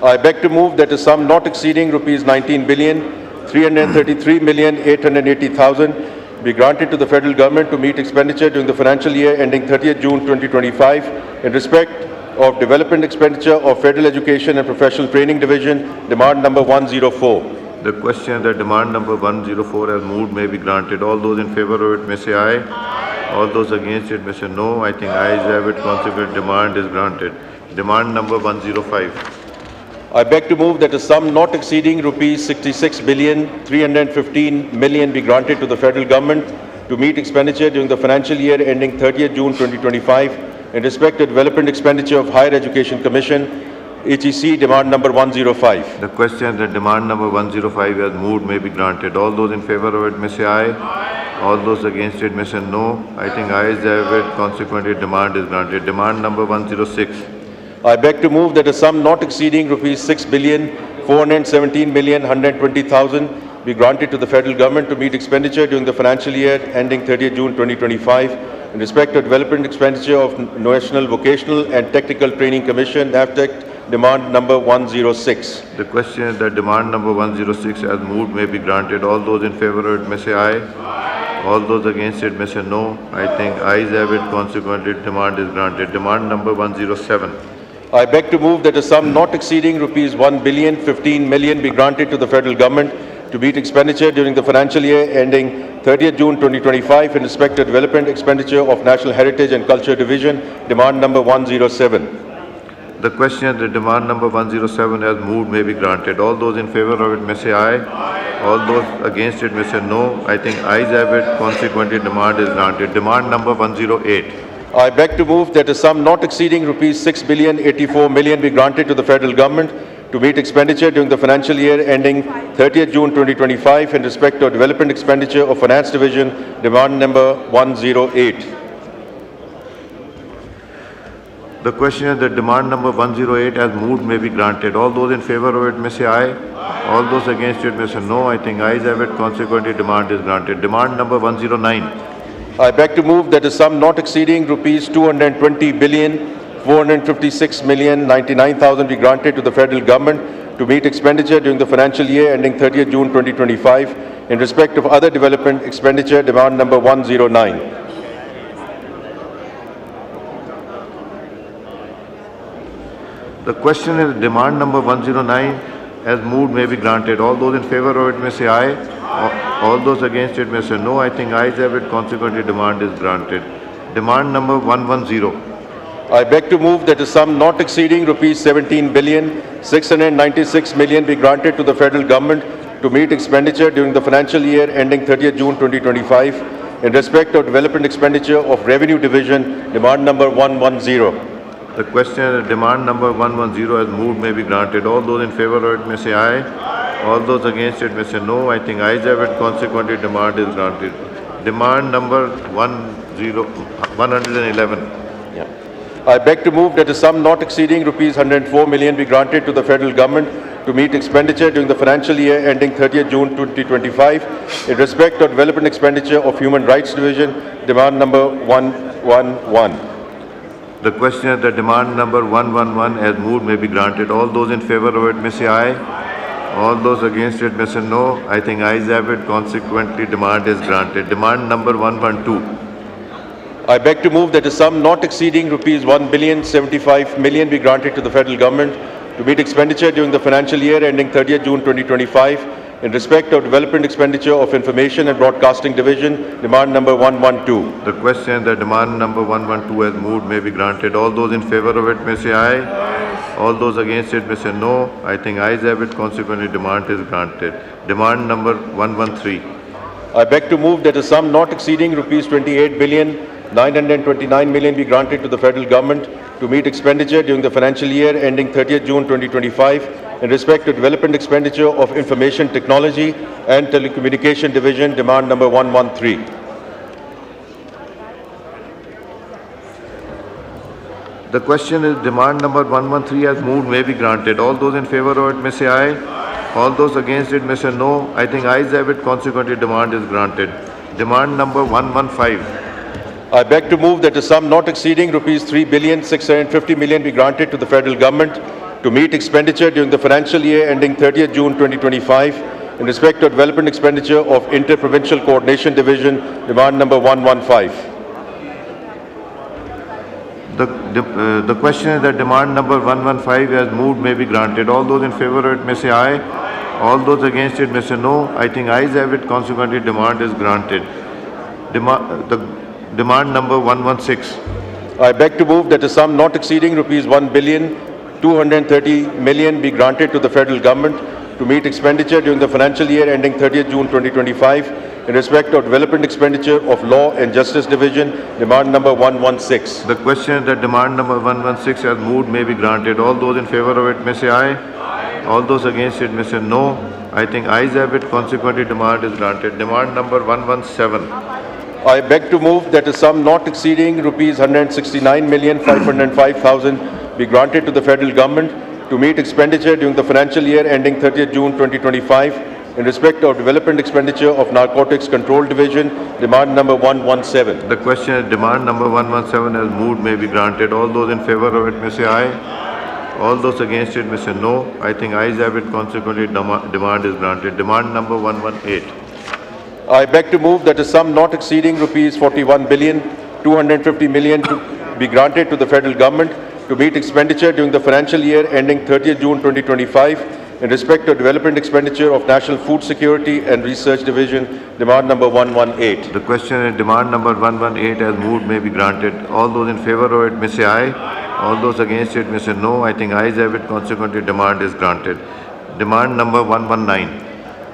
I beg to move that a sum not exceeding rupees 19,333,880,000 be granted to the federal government to meet expenditure during the financial year ending 30th June 2025 in respect of development expenditure of Federal Education and Professional Training Division, demand number 104. The question that demand number 104 has moved may be granted. All those in favor of it may say aye. All those against it may say no. I think ayes have it. Consequently, demand is granted. Demand number 105. I beg to move that a sum not exceeding rupees 66,315 million be granted to the federal government to meet expenditure during the financial year ending 30th June 2025 in respect to development expenditure of Higher Education Commission, HEC, demand number 105. The question that demand number 105 has moved may be granted. All those in favor of it may say aye. All those against it may say no. I think ayes have it. Consequently, demand is granted. Demand number 106. I beg to move that a sum not exceeding rupees 6,417,120,000 be granted to the federal government to meet expenditure during the financial year ending 30th June 2025 in respect to development expenditure of National Vocational and Technical Training Commission, NAVTEC, demand number 106. The question that demand number 106 has moved may be granted. All those in favor of it may say aye. All those against it may say no. I think ayes have it. Consequently, demand is granted. Demand number 107. I beg to move that a sum not exceeding rupees 1,015 million be granted to the federal government to meet expenditure during the financial year ending 30th June 2025 in respect to development expenditure of National Heritage and Culture Division, demand number 107. The question that demand number 107 has moved may be granted. All those in favor of it may say aye. All those against it may say no. I think ayes have it. Consequently, demand is granted. Demand number 108. I beg to move that a sum not exceeding rupees 6,084 million be granted to the federal government to meet expenditure during the financial year ending 30th June 2025 in respect to development expenditure of Finance Division, demand number 108. The question that demand number 108 has moved may be granted. All those in favor of it may say aye. All those against it may say no. I think ayes have it. Consequently, demand is granted. Demand number 109. I beg to move that a sum not exceeding rupees 220,456,099,000 be granted to the federal government to meet expenditure during the financial year ending 30th June 2025 in respect of other development expenditure, demand number 109. The question is demand number 109 has moved may be granted. All those in favor of it may say aye. All those against it may say no. I think ayes have it. Consequently, demand is granted. Demand number 110. I beg to move that a sum not exceeding rupees 17,696 million be granted to the federal government to meet expenditure during the financial year ending 30th June 2025 in respect of development expenditure of Revenue Division, demand number 110. The question demand number 110 has moved may be granted. All those in favor of it may say aye. All those against it may say no. I think ayes have it. Consequently, demand is granted. Demand number 111. I beg to move that a sum not exceeding rupees 104 million be granted to the federal government to meet expenditure during the financial year ending 30th June 2025 in respect of development expenditure of Human Rights Division, demand number 111. The question is that demand number 111 as moved may be granted. All those in favor of it may say aye. All those against it may say no. I think ayes have it. Consequently, demand is granted. Demand number 112. I beg to move that a sum not exceeding rupees 1,075 million be granted to the federal government to meet expenditure during the financial year ending 30th June 2025 in respect of development expenditure of Information and Broadcasting Division, demand number 112. The question that demand number 112 as moved may be granted. All those in favor of it may say aye. All those against it may say no. I think ayes have it. Consequently, demand is granted. Demand number 113. I beg to move that a sum not exceeding rupees 28,929 million be granted to the federal government to meet expenditure during the financial year ending 30th June 2025 in respect to development expenditure of Information Technology and Telecommunication Division, demand number 113. The question is demand number 113 as moved may be granted. All those in favor of it may say aye. All those against it may say no. I think ayes have it. Consequently, demand is granted. Demand number 115. I beg to move that a sum not exceeding rupees 3,650 million be granted to the federal government to meet expenditure during the financial year ending 30th June 2025 in respect to development expenditure of Inter-Provincial Coordination Division, demand number 115. The question is that demand number 115 as moved may be granted. All those in favor of it may say aye. All those against it may say no. I think ayes have it. Consequently, demand is granted. Demand number 116. I beg to move that a sum not exceeding rupees 1,230 million be granted to the federal government to meet expenditure during the financial year ending 30th June 2025 in respect of development expenditure of Law and Justice Division, demand number 116. The question is that demand number 116 as moved may be granted. All those in favor of it may say aye. All those against it may say no. I think ayes have it. Consequently, demand is granted. Demand number 117. I beg to move that a sum not exceeding rupees 169,505,000 be granted to the federal government to meet expenditure during the financial year ending 30th June 2025 in respect of development expenditure of Narcotics Control Division, demand number 117. The question is demand number 117 as moved may be granted. All those in favor of it may say aye. All those against it may say no. I think ayes have it. Consequently, demand is granted. Demand number 118. I beg to move that a sum not exceeding rupees 41,250 million to be granted to the federal government to meet expenditure during the financial year ending 30th June 2025 in respect of development expenditure of National Food Security and Research Division, demand number 118. The question is demand number 118 as moved may be granted. All those in favor of it may say aye. All those against it may say no. I think ayes have it. Consequently, demand is granted. Demand number 119.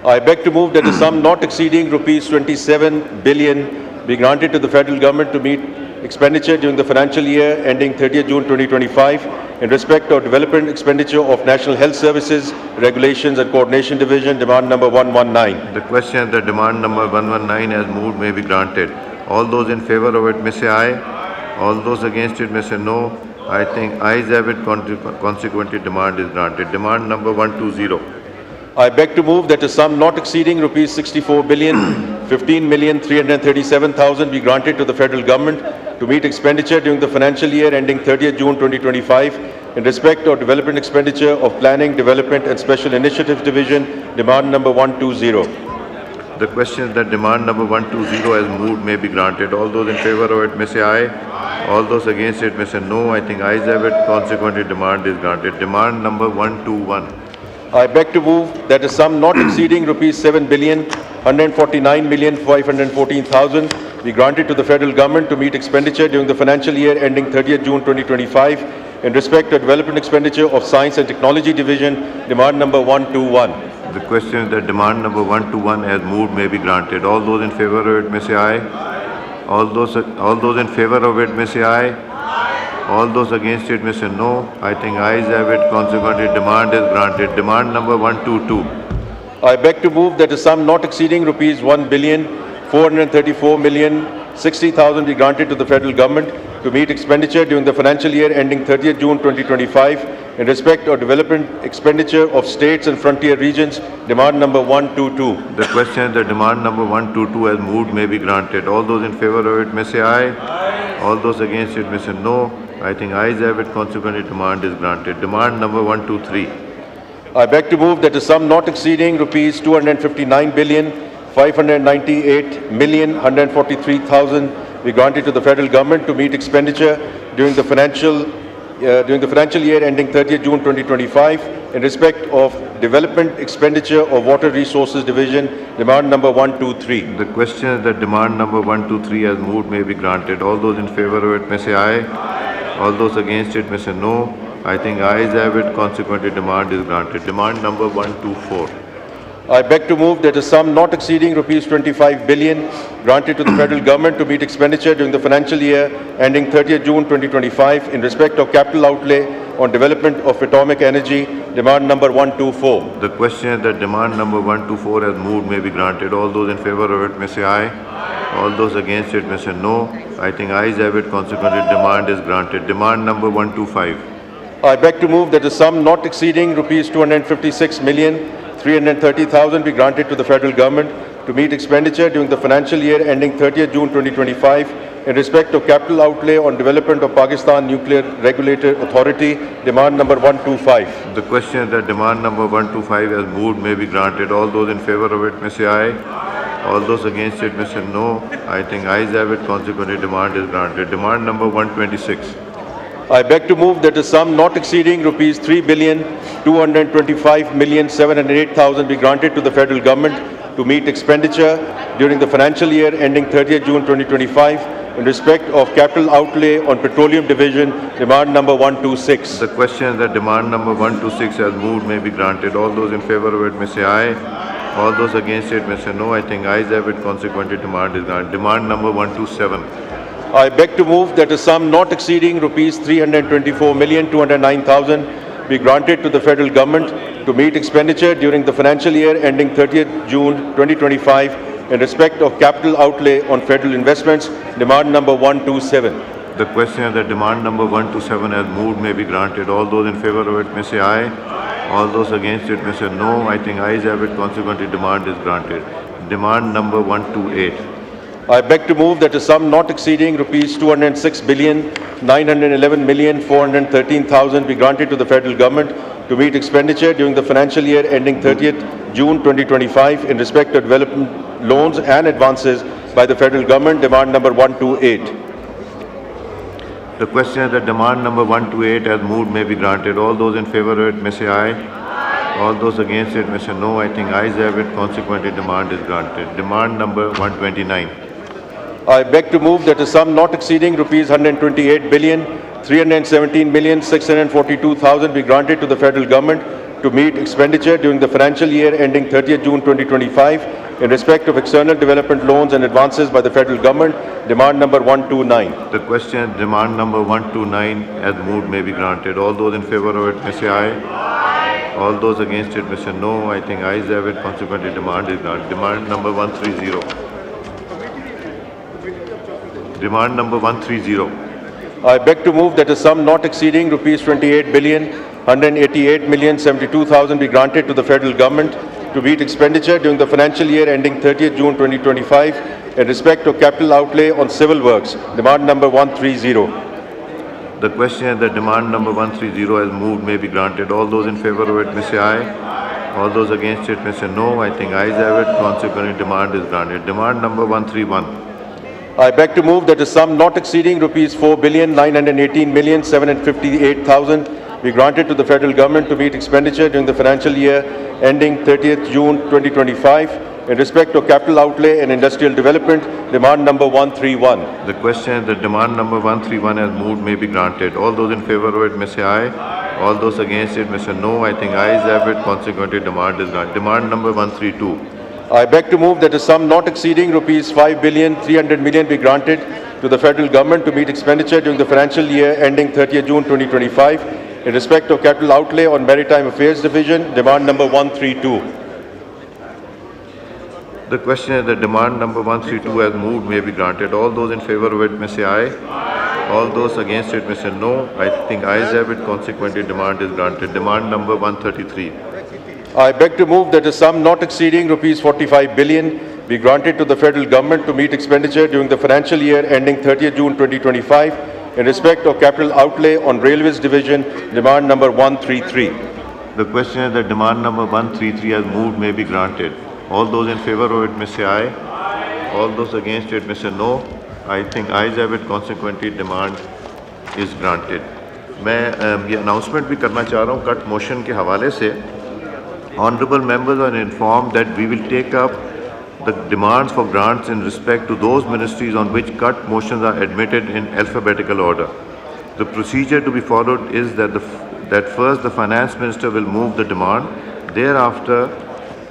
I beg to move that a sum not exceeding rupees 27 billion be granted to the federal government to meet expenditure during the financial year ending 30th June 2025 in respect of development expenditure of National Health Services, Regulations and Coordination Division, demand number 119. The question is that demand number 119 as moved may be granted. All those in favor of it may say aye. All those against it may say no. I think ayes have it. Consequently, demand is granted. Demand number 120. I beg to move that a sum not exceeding rupees 64,015,337,000 be granted to the federal government to meet expenditure during the financial year ending 30th June 2025 in respect of development expenditure of Planning, Development and Special Initiatives Division, demand number 120. The question is that demand number 120 as moved may be granted. All those in favor of it may say aye. All those against it may say no. I think ayes have it. Consequently, demand is granted. Demand number 121. I beg to move that a sum not exceeding rupees 7,149,514,000 be granted to the federal government to meet expenditure during the financial year ending 30th June 2025 in respect of development expenditure of Science and Technology Division, demand number 121. The question is that demand number 121 as moved may be granted. All those in favor of it may say aye. All those in favor of it may say aye. All those against it may say no. I think ayes have it. Consequently, demand is granted. Demand number 122. I beg to move that a sum not exceeding rupees 1,434,060,000 be granted to the federal government to meet expenditure during the financial year ending 30th June 2025 in respect of development expenditure of states and frontier regions, demand number 122. The question that demand number 122 as moved may be granted. All those in favor of it may say aye. Aye. All those against it may say no. I think ayes have it, consequently demand is granted. Demand number 123. I beg to move that the sum not exceeding rupees 259,598,143,000 be granted to the federal government to meet expenditure during the financial year ending 30th June 2025 in respect of development expenditure of water resources division, demand number 123. The question is that demand number 123 as moved may be granted. All those in favor of it may say aye. Aye. All those against it may say no. I think ayes have it, consequently demand is granted. Demand number 124. I beg to move that a sum not exceeding rupees 25 billion granted to the federal government to meet expenditure during the financial year ending 30th June 2025 in respect of capital outlay on development of atomic energy, demand number 124. The question is that demand number 124 as moved may be granted. All those in favor of it may say aye. Aye. All those against it may say no. I think ayes have it, consequently demand is granted. Demand number 125. I beg to move that the sum not exceeding rupees 256,330,000 be granted to the federal government to meet expenditure during the financial year ending 30th June 2025 in respect of capital outlay on development of Pakistan Nuclear Regulator Authority, demand number 125. The question is that demand number 125 as moved may be granted. All those in favor of it may say aye. All those against it may say no. I think ayes have it, consequently demand is granted. Demand number 126. I beg to move that the sum not exceeding rupees 3,225,708,000 be granted to the federal government to meet expenditure during the financial year ending 30th June 2025 in respect of capital outlay on petroleum division, demand number 126. The question is that demand number 126 as moved may be granted. All those in favor of it may say aye. All those against it may say no. I think ayes have it, consequently demand is granted. Demand number 127. I beg to move that a sum not exceeding rupees 324,209,000 be granted to the federal government to meet expenditure during the financial year ending 30th June 2025 in respect of capital outlay on federal investments, demand number 127. The question is that demand number 127 as moved may be granted. All those in favor of it may say aye. All those against it may say no. I think ayes have it, consequently demand is granted. Demand number 128. I beg to move that a sum not exceeding rupees 206,911,413,000 be granted to the federal government to meet expenditure during the financial year ending 30th June 2025 in respect of development loans and advances by the federal government, demand number 128. The question is that demand number 128 as moved may be granted. All those in favor of it may say aye. All those against it may say no. I think ayes have it, consequently demand is granted. Demand number 129. I beg to move that a sum not exceeding rupees 128,317,642,000 be granted to the federal government to meet expenditure during the financial year ending 30th June 2025 in respect of external development loans and advances by the federal government, demand number 129. The question, demand number 129 as moved may be granted. All those in favor of it may say aye. Aye. All those against it may say no. I think ayes have it, consequently demand is granted. Demand number 130. Demand number 130. I beg to move that a sum not exceeding rupees 28,188,072,000 be granted to the federal government to meet expenditure during the financial year ending 30th June 2025 in respect of capital outlay on civil works, demand number 130. The question is that demand number 130 as moved may be granted. All those in favor of it may say aye. All those against it may say no. I think ayes have it, consequently demand is granted. Demand number 131. I beg to move that a sum not exceeding rupees 4,918,758,000 be granted to the federal government to meet expenditure during the financial year ending 30th June 2025 in respect of capital outlay and industrial development, demand number 131. The question is that demand number 131 as moved may be granted. All those in favor of it may say aye. All those against it may say no. I think ayes have it, consequently demand is granted. Demand number 132. I beg to move that a sum not exceeding rupees 5,300,000,000 be granted to the federal government to meet expenditure during the financial year ending 30th June 2025 in respect of capital outlay on Maritime Affairs Division, demand number 132. The question is that demand number 132 as moved may be granted. All those in favor of it may say aye. All those against it may say no. I think ayes have it. Consequently, demand is granted. Demand number 133. I beg to move that a sum not exceeding rupees 45 billion be granted to the federal government to meet expenditure during the financial year ending 30th June 2025 in respect of capital outlay on Railways Division, demand number 133. The question is that demand number 133 as moved may be granted. All those in favor of it may say aye. All those against it may say no. I think ayes have it. Consequently, demand is granted. میں یہ announcement بھی کرنا چاہ رہا ہوں کٹ motion کے حوالے سے. Honorable members are informed that we will take up the demands for grants in respect to those ministries on which cut motions are admitted in alphabetical order. The procedure to be followed is that first the finance minister will move the demand. Thereafter,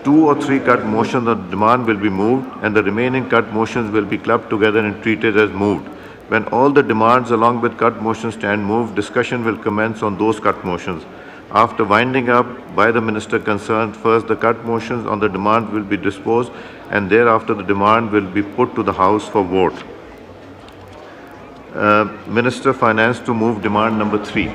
2 or 3 cut motions on demand will be moved and the remaining cut motions will be clubbed together and treated as moved. When all the demands along with cut motions stand moved, discussion will commence on those cut motions. After winding up by the minister concerned, first the cut motions on the demand will be disposed and thereafter the demand will be put to the House for vote. Minister Finance to move demand number 3.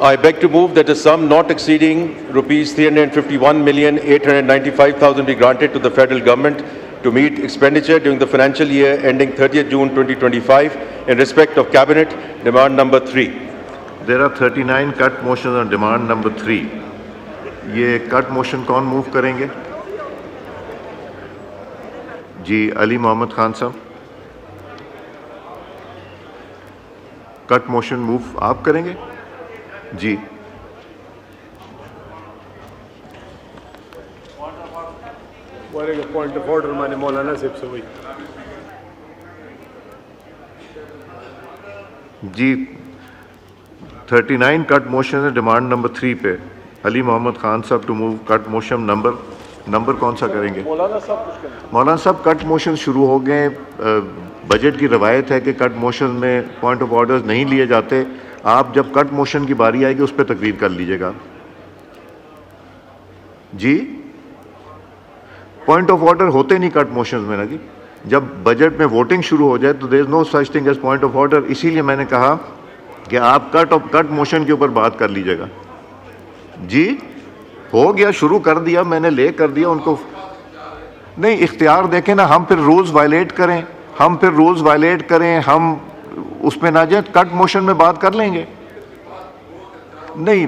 I beg to move that a sum not exceeding rupees 351,895,000 be granted to the federal government to meet expenditure during the financial year ending 30th June 2025 in respect of cabinet, demand number 3. There are 39 cut motions on demand number 3. یہ کٹ motion کون move کریں گے؟ جی علی محمد خان صاحب. کٹ motion move آپ کریں گے؟ جی. Point of order میں نے مولانا صاحب سے ہوئی. جی 39 کٹ موشن ہے ڈیمانڈ نمبر 3 پہ. علی محمد خان صاحب to move cut motion number کون سا کریں گے؟ مولانا صاحب کٹ موشن شروع ہو گئے. بجٹ کی روایت ہے کہ کٹ موشن میں پوائنٹ آف آرڈرز نہیں لیے جاتے. آپ جب کٹ موشن کی باری آئے گی اس پہ تقریر کر لیجیے گا. جی پوائنٹ آف آرڈر ہوتے نہیں کٹ موشنز میں نا جی. جب بجٹ میں ووٹنگ شروع ہو جائے تو there is no such thing as point of order. اسی لیے میں نے کہا کہ آپ کٹ موشن کے اوپر بات کر لیجیے گا. جی ہو گیا, شروع کر دیا میں نے, لے کر دیا ان کو. نہیں اختیار دیکھیں نا, ہم پھر رولز وائلیٹ کریں, ہم اس پہ نہ جائیں. کٹ موشن میں بات کر لیں گے. نہیں,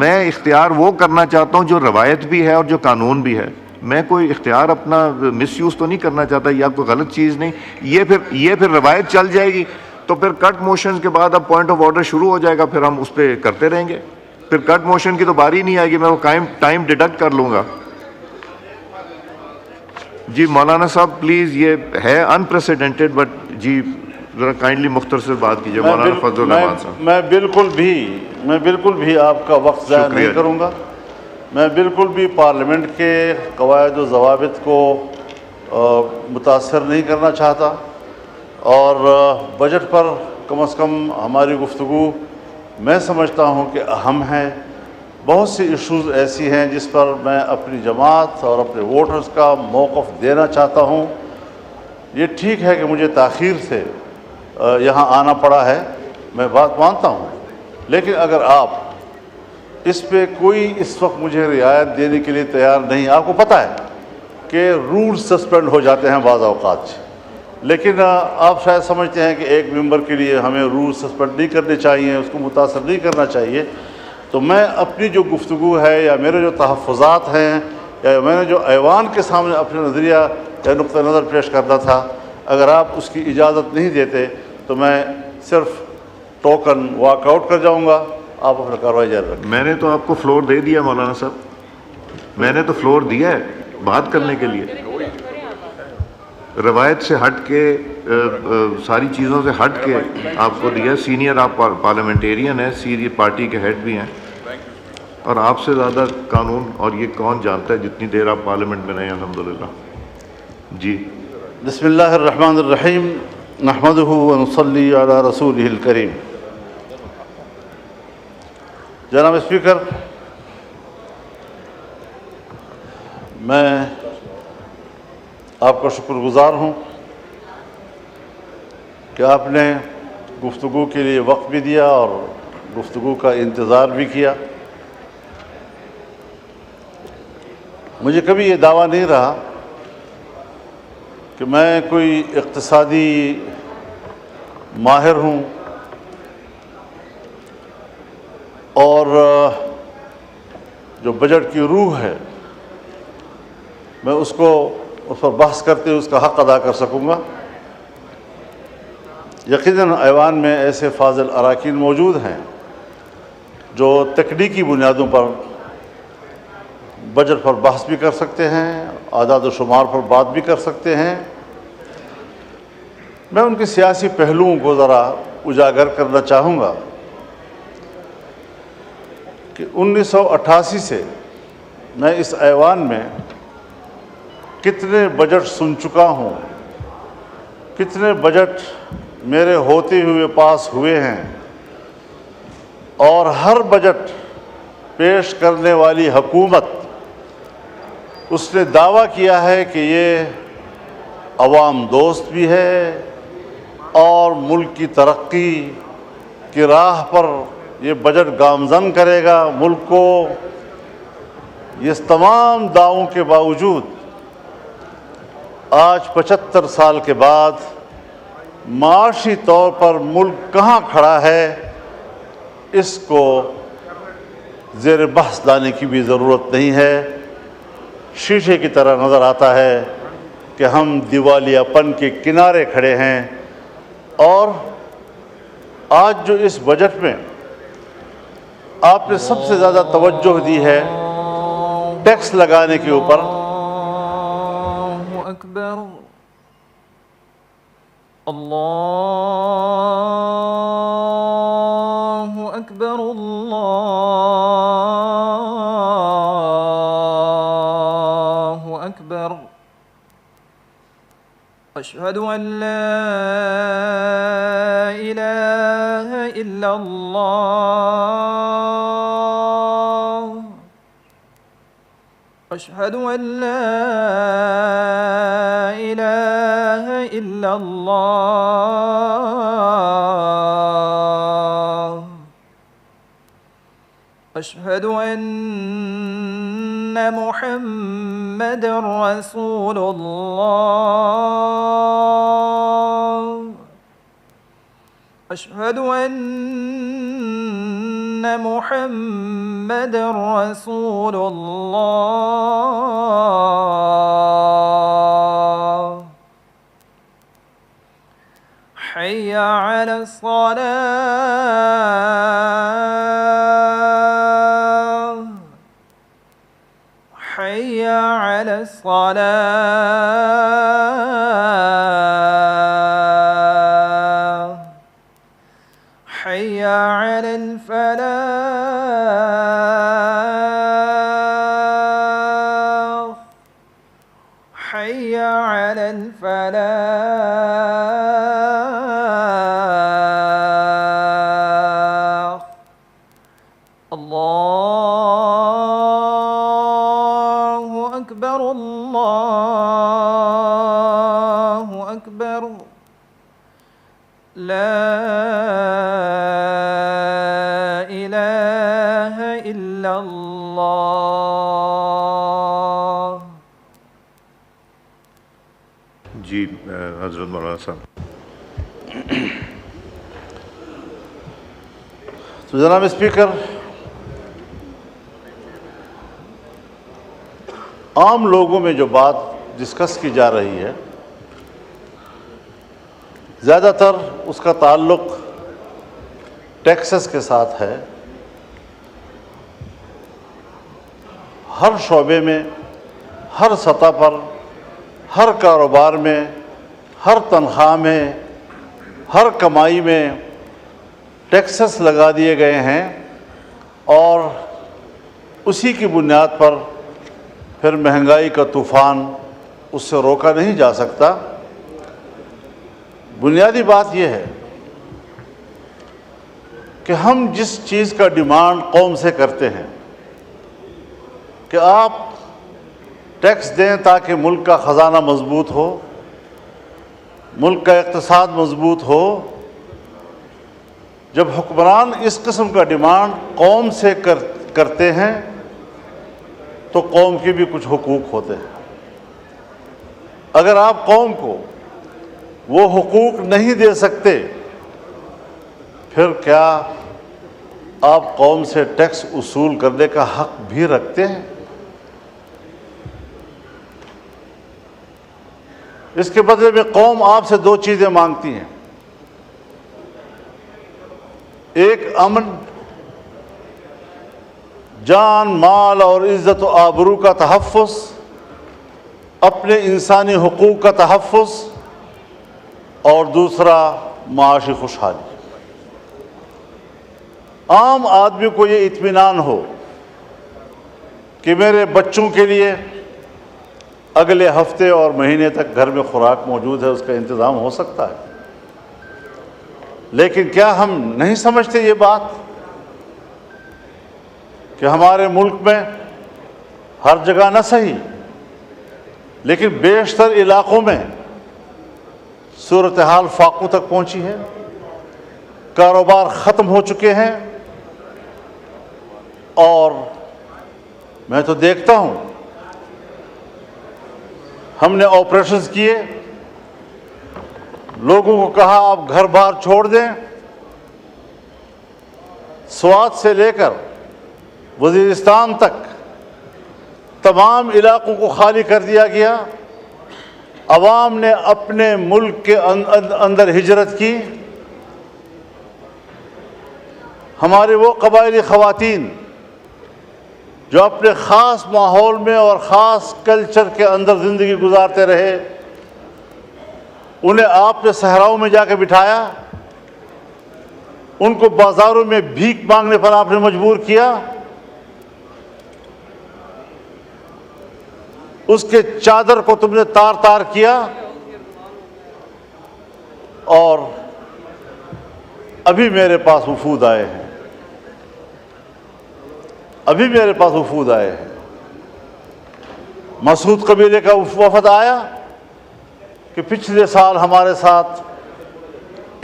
میں اختیار وہ کرنا چاہتا ہوں جو روایت بھی ہے اور جو قانون بھی ہے. میں کوئی اختیار اپنا مس یوز تو نہیں کرنا چاہتا, یا کوئی غلط چیز نہیں. یہ پھر روایت چل جائے گی تو پھر کٹ موشن کے بعد اب پوائنٹ آف آرڈر شروع ہو جائے گا, پھر ہم اس پہ کرتے رہیں گے. پھر کٹ موشن کی تو باری نہیں آئے گی, میں وہ ٹائم ڈیڈکٹ کر لوں گا. جی مولانا صاحب پلیز, یہ ہے انپریسیڈنٹڈ بٹ جی ذرا کائنڈلی مختصر بات کیجیے. مولانا فضل الرحمان صاحب. میں بالکل بھی آپ کا وقت ضائع نہیں کروں گا. میں بالکل بھی پارلیمنٹ کے قواعد و ضوابط کو متاثر نہیں کرنا چاہتا, اور بجٹ پر کم از کم ہماری گفتگو میں سمجھتا ہوں کہ اہم ہے. بہت سی ایشوز ایسی ہیں جس پر میں اپنی جماعت اور اپنے ووٹرز کا موقف دینا چاہتا ہوں. یہ ٹھیک ہے کہ مجھے تاخیر سے یہاں آنا پڑا ہے, میں بات مانتا ہوں, لیکن اگر آپ اس پہ کوئی اس وقت مجھے رعایت دینے کے لیے تیار نہیں, آپ کو پتہ ہے کہ رول سسپینڈ ہو جاتے ہیں بعض اوقات, لیکن آپ شاید سمجھتے ہیں کہ ایک ممبر کے لیے ہمیں رول سسپینڈ نہیں کرنے چاہیے, اس کو متاثر نہیں کرنا چاہیے. تو میں اپنی جو گفتگو ہے یا میرے جو تحفظات ہیں یا میں نے جو ایوان کے سامنے اپنا نظریہ یا نقطہ نظر پیش کرنا تھا, اگر آپ اس کی اجازت نہیں دیتے تو میں صرف ٹوکن واک آؤٹ کر جاؤں گا. آپ اپنا کارروائی جاری رکھیں. میں نے تو آپ کو فلور دے دیا مولانا صاحب, میں نے تو فلور دیا ہے بات کرنے کے لیے. روایت سے ہٹ کے, ساری چیزوں سے ہٹ کے آپ کو دیا. سینئر آپ پارلیمنٹیرین ہیں, سینئر پارٹی کے ہیڈ بھی ہیں, اور آپ سے زیادہ قانون اور یہ کون جانتا ہے جتنی دیر آپ پارلیمنٹ میں رہے ہیں الحمدللہ. جی بسم اللہ الرحمن الرحیم, نحمدہ ونصلی علی رسولہ الکریم. جناب اسپیکر, میں آپ کا شکر گزار ہوں کہ آپ نے گفتگو کے لیے وقت بھی دیا اور گفتگو کا انتظار بھی کیا۔ مجھے کبھی یہ دعویٰ نہیں رہا کہ میں کوئی اقتصادی ماہر ہوں اور جو بجٹ کی روح ہے میں اس پر بحث کرتے ہوئے اس کا حق ادا کر سکوں گا۔ یقیناً ایوان میں ایسے فاضل اراکین موجود ہیں جو تکنیکی بنیادوں پر بجٹ پر بحث بھی کر سکتے ہیں، اعداد و شمار پر بات بھی کر سکتے ہیں۔ میں ان کے سیاسی پہلوؤں کو ذرا اجاگر کرنا چاہوں گا کہ 1988 سے میں اس ایوان میں کتنے بجٹ سن چکا ہوں، کتنے بجٹ میرے ہوتے ہوئے پاس ہوئے ہیں، اور ہر بجٹ پیش کرنے والی حکومت اس نے دعویٰ کیا ہے کہ یہ عوام دوست بھی ہے اور ملک کی ترقی کی راہ پر یہ بجٹ گامزن کرے گا ملک کو۔ اس تمام دعووں کے باوجود آج 75 سال کے بعد معاشی طور پر ملک کہاں کھڑا ہے، اس کو زیر بحث لانے کی بھی ضرورت نہیں ہے۔ شیشے کی طرح نظر آتا ہے کہ ہم دیوالیہ پن کے کنارے کھڑے ہیں، اور آج جو اس بجٹ میں آپ نے سب سے زیادہ توجہ دی ہے ٹیکس لگانے کے اوپر، اللہ اکبر، اللہ اکبر، اللہ اکبر، اشہد ان لا الہ الا اللہ، اشہد ان لا الہ الا اللہ، اشہد ان محمد رسول اللہ، اشہد ان محمد رسول اللہ، حی علی الصلاة، حی علی الصلاة، حی علی الفلاح، حی علی الفلاح، اللہ اکبر، اللہ اکبر، لا الہ الا اللہ۔ جی حضرت مولانا صاحب۔ تو جناب اسپیکر، عام لوگوں میں جو بات ڈسکس کی جا رہی ہے زیادہ تر اس کا تعلق ٹیکسز کے ساتھ ہے۔ ہر شعبے میں، ہر سطح پر، ہر کاروبار میں، ہر تنخواہ میں، ہر کمائی میں ٹیکسز لگا دیے گئے ہیں، اور اسی کی بنیاد پر پھر مہنگائی کا طوفان اس سے روکا نہیں جا سکتا۔ بنیادی بات یہ ہے کہ ہم جس چیز کا ڈیمانڈ قوم سے کرتے ہیں کہ آپ ٹیکس دیں تاکہ ملک کا خزانہ مضبوط ہو، ملک کا اقتصاد مضبوط ہو، جب حکمران اس قسم کا ڈیمانڈ قوم سے کرتے ہیں تو قوم کے بھی کچھ حقوق ہوتے ہیں۔ اگر آپ قوم کو وہ حقوق نہیں دے سکتے، پھر کیا آپ قوم سے ٹیکس وصول کرنے کا حق بھی رکھتے ہیں؟ اس کے بدلے میں قوم آپ سے دو چیزیں مانگتی ہیں، ایک امن، جان، مال اور عزت و آبرو کا تحفظ، اپنے انسانی حقوق کا تحفظ، اور دوسرا معاشی خوشحالی۔ عام آدمی کو یہ اطمینان ہو کہ میرے بچوں کے لیے اگلے ہفتے اور مہینے تک گھر میں خوراک موجود ہے، اس کا انتظام ہو سکتا ہے۔ لیکن کیا ہم نہیں سمجھتے یہ بات کہ ہمارے ملک میں ہر جگہ نہ صحیح لیکن بیشتر علاقوں میں صورتحال فاقوں تک پہنچی ہے، کاروبار ختم ہو چکے ہیں، اور میں تو دیکھتا ہوں ہم نے آپریشنز کیے، لوگوں کو کہا آپ گھر بار چھوڑ دیں، سوات سے لے کر وزیرستان تک تمام علاقوں کو خالی کر دیا گیا، عوام نے اپنے ملک کے اندر ہجرت کی۔ ہمارے وہ قبائلی خواتین جو اپنے خاص ماحول میں اور خاص کلچر کے اندر زندگی گزارتے رہے، انہیں آپ نے صحراؤں میں جا کے بٹھایا، ان کو بازاروں میں بھیک مانگنے پر آپ نے مجبور کیا، اس کے چادر کو تم نے تار تار کیا، اور ابھی میرے پاس وفود آئے ہیں، ابھی میرے پاس وفود آئے ہیں۔ مسعود قبیلے کا وفد آیا کہ پچھلے سال ہمارے ساتھ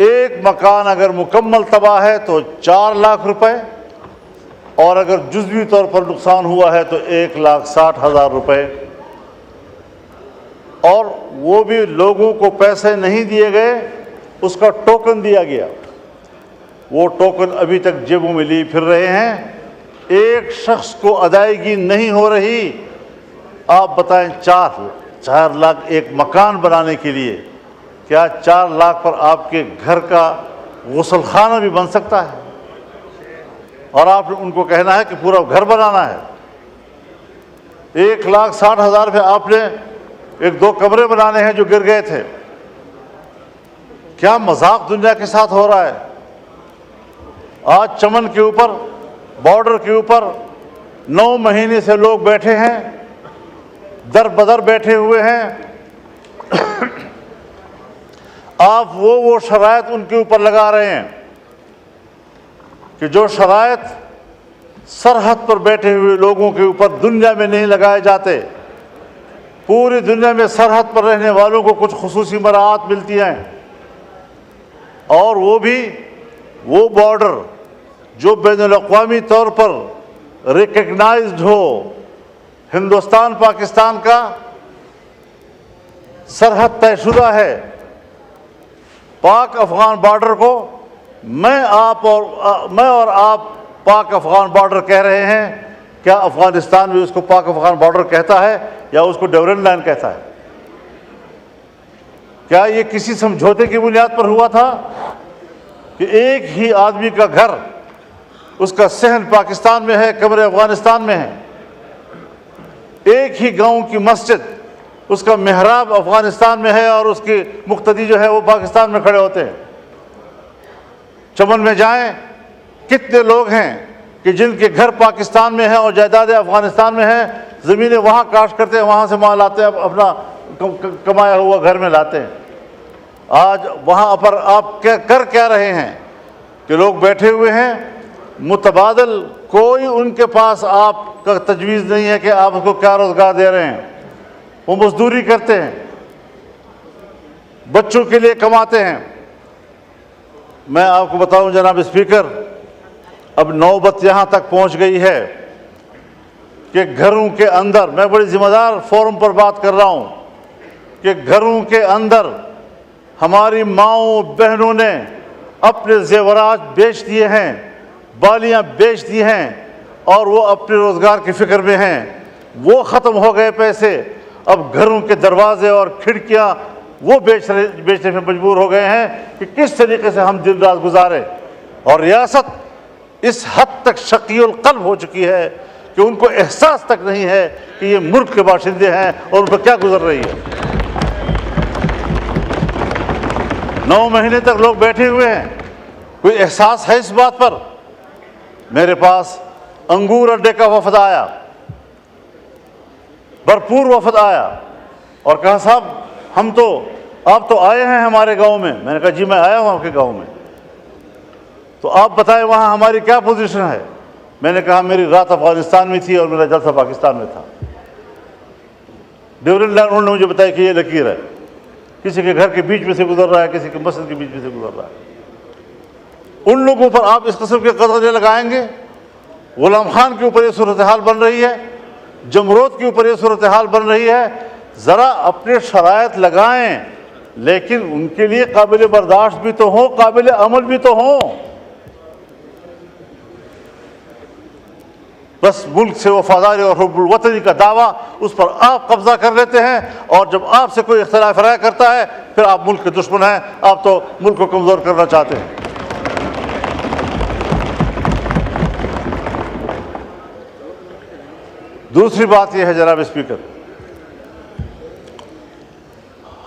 ایک مکان اگر مکمل تباہ ہے تو 4 لاکھ روپے، اور اگر جزوی طور پر نقصان ہوا ہے تو 1,60,000 روپے، اور وہ بھی لوگوں کو پیسے نہیں دیے گئے، اس کا ٹوکن دیا گیا، وہ ٹوکن ابھی تک جیبوں میں لیے پھر رہے ہیں، ایک شخص کو ادائیگی نہیں ہو رہی۔ آپ بتائیں 4 لاکھ ایک مکان بنانے کے لیے، کیا 4 لاکھ پر آپ کے گھر کا غسل خانہ بھی بن سکتا ہے؟ اور آپ نے ان کو کہنا ہے کہ پورا گھر بنانا ہے۔ 1,60,000 پہ آپ نے 1-2 کمرے بنانے ہیں جو گر گئے تھے۔ کیا مذاق دنیا کے ساتھ ہو رہا ہے؟ آج چمن کے اوپر، بارڈر کے اوپر 9 مہینے سے لوگ بیٹھے ہیں، در بدر بیٹھے ہوئے ہیں، آپ وہ شرائط ان کے اوپر لگا رہے ہیں کہ جو شرائط سرحد پر بیٹھے ہوئے لوگوں کے اوپر دنیا میں نہیں لگائے جاتے۔ پوری دنیا میں سرحد پر رہنے والوں کو کچھ خصوصی مراعات ملتی ہیں، اور وہ بھی وہ بارڈر جو بین الاقوامی طور پر ریکگنائزڈ ہو۔ ہندوستان پاکستان کا سرحد طے شدہ ہے، پاک افغان بارڈر کو میں اور آپ پاک افغان بارڈر کہہ رہے ہیں، کیا افغانستان بھی اس کو پاک افغان بارڈر کہتا ہے یا اس کو ڈیورنٹ لائن کہتا ہے؟ کیا یہ کسی سمجھوتے کی بنیاد پر ہوا تھا کہ ایک ہی آدمی کا گھر، اس کا صحن پاکستان میں ہے، کمرے افغانستان میں ہیں، ایک ہی گاؤں کی مسجد، اس کا محراب افغانستان میں ہے اور اس کی مقتدی جو ہے وہ پاکستان میں کھڑے ہوتے ہیں؟ چمن میں جائیں، کتنے لوگ ہیں کہ جن کے گھر پاکستان میں ہیں اور جائیدادیں افغانستان میں ہیں، زمینیں وہاں کاشت کرتے ہیں، وہاں سے مال لاتے ہیں، اپنا کمایا ہوا گھر میں لاتے ہیں۔ آج وہاں پر آپ کر کیا رہے ہیں کہ لوگ بیٹھے ہوئے ہیں، متبادل کوئی ان کے پاس آپ کا تجویز نہیں ہے کہ آپ اس کو کیا روزگار دے رہے ہیں، وہ مزدوری کرتے ہیں۔ بچوں کے لیے کماتے ہیں. میں آپ کو بتاؤں جناب اسپیکر، اب نوبت یہاں تک پہنچ گئی ہے کہ گھروں کے اندر، میں بڑی ذمہ دار فورم پر بات کر رہا ہوں، کہ گھروں کے اندر ہماری ماؤں بہنوں نے اپنے زیورات بیچ دیے ہیں، بالیاں بیچ دی ہیں، اور وہ اپنے روزگار کی فکر میں ہیں. وہ ختم ہو گئے پیسے، اب گھروں کے دروازے اور کھڑکیاں وہ بیچنے میں مجبور ہو گئے ہیں کہ کس طریقے سے ہم دن رات گزاریں. اور ریاست اس حد تک شقی القلب ہو چکی ہے کہ ان کو احساس تک نہیں ہے کہ یہ ملک کے باشندے ہیں اور ان پر کیا گزر رہی ہے. 9 مہینے تک لوگ بیٹھے ہوئے ہیں، کوئی احساس ہے اس بات پر؟ میرے پاس انگور اڈے کا وفد آیا، بھرپور وفد آیا، اور کہا صاحب آپ تو آئے ہیں ہمارے گاؤں میں. میں نے کہا جی میں آیا ہوں آپ کے گاؤں میں، تو آپ بتائیں وہاں ہماری کیا پوزیشن ہے. میں نے کہا میری رات افغانستان میں تھی اور میرا جلسہ پاکستان میں تھا. ڈیورنٹ لائن انہوں نے مجھے بتایا کہ یہ لکیر ہے، کسی کے گھر کے بیچ میں سے گزر رہا ہے، کسی کے مسجد کے بیچ میں سے گزر رہا ہے. ان لوگوں پر آپ اس قسم کے قدغنے لگائیں گے؟ غلام خان کے اوپر یہ صورتحال بن رہی ہے، جمرود کے اوپر یہ صورتحال بن رہی ہے. ذرا اپنے شرائط لگائیں، لیکن ان کے لیے قابل برداشت بھی تو ہوں، قابل عمل بھی تو ہوں. بس ملک سے وفاداری اور حب الوطنی کا دعویٰ، اس پر آپ قبضہ کر لیتے ہیں، اور جب آپ سے کوئی اختلاف رائے کرتا ہے پھر آپ ملک کے دشمن ہیں، آپ تو ملک کو کمزور کرنا چاہتے ہیں. دوسری بات یہ ہے جناب اسپیکر،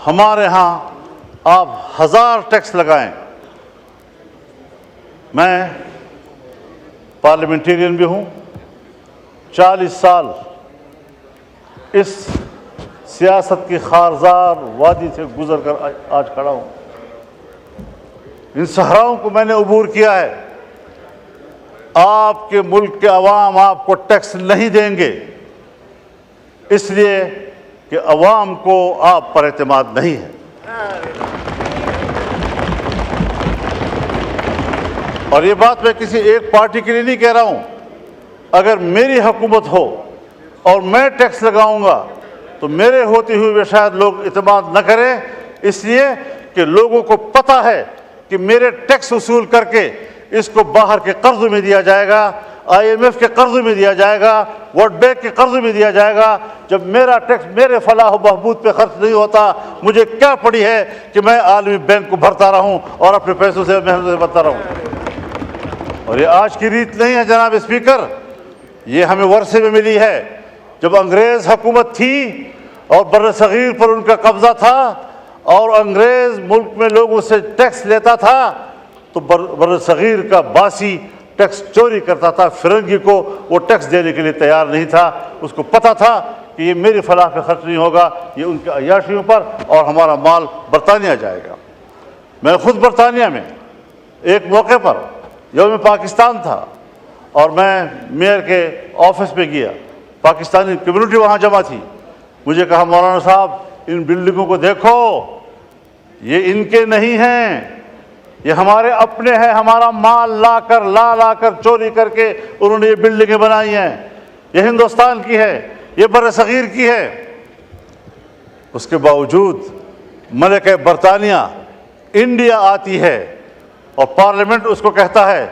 ہمارے ہاں آپ 1000 ٹیکس لگائیں. میں پارلیمنٹیرین بھی ہوں، 40 سال اس سیاست کی خارزار وادی سے گزر کر آج کھڑا ہوں. ان صحراؤں کو میں نے عبور کیا ہے. آپ کے ملک کے عوام آپ کو ٹیکس نہیں دیں گے، اس لیے کہ عوام کو آپ پر اعتماد نہیں ہے. اور یہ بات میں کسی ایک پارٹی کے لیے نہیں کہہ رہا ہوں. اگر میری حکومت ہو اور میں ٹیکس لگاؤں گا تو میرے ہوتے ہوئے بھی شاید لوگ اعتماد نہ کریں، اس لیے کہ لوگوں کو پتہ ہے کہ میرے ٹیکس وصول کر کے اس کو باہر کے قرض میں دیا جائے گا، IMF کے قرض میں دیا جائے گا، ورلڈ بینک کے قرض میں دیا جائے گا. جب میرا ٹیکس میرے فلاح و بہبود پہ خرچ نہیں ہوتا، مجھے کیا پڑی ہے کہ میں عالمی بینک کو بھرتا رہوں اور اپنے پیسوں سے محنت سے بھرتا رہوں. اور یہ آج کی ریت نہیں ہے جناب اسپیکر، یہ ہمیں ورثے میں ملی ہے. جب انگریز حکومت تھی اور بر صغیر پر ان کا قبضہ تھا اور انگریز ملک میں لوگوں سے ٹیکس لیتا تھا تو بر صغیر کا باسی ٹیکس چوری کرتا تھا. فرنگی کو وہ ٹیکس دینے کے لیے تیار نہیں تھا. اس کو پتہ تھا کہ یہ میری فلاح پہ خرچ نہیں ہوگا، یہ ان کے عیاشیوں پر، اور ہمارا مال برطانیہ جائے گا. میں خود برطانیہ میں ایک موقع پر یوم پاکستان تھا اور میں میئر کے آفس میں گیا، پاکستانی کمیونٹی وہاں جمع تھی. مجھے کہا مولانا صاحب ان بلڈنگوں کو دیکھو، یہ ان کے نہیں ہیں، یہ ہمارے اپنے ہیں. ہمارا مال لا کر چوری کر کے انہوں نے یہ بلڈنگیں بنائی ہیں. یہ ہندوستان کی ہے، یہ بر صغیر کی ہے. اس کے باوجود ملکہ برطانیہ انڈیا آتی ہے اور پارلیمنٹ اس کو کہتا ہے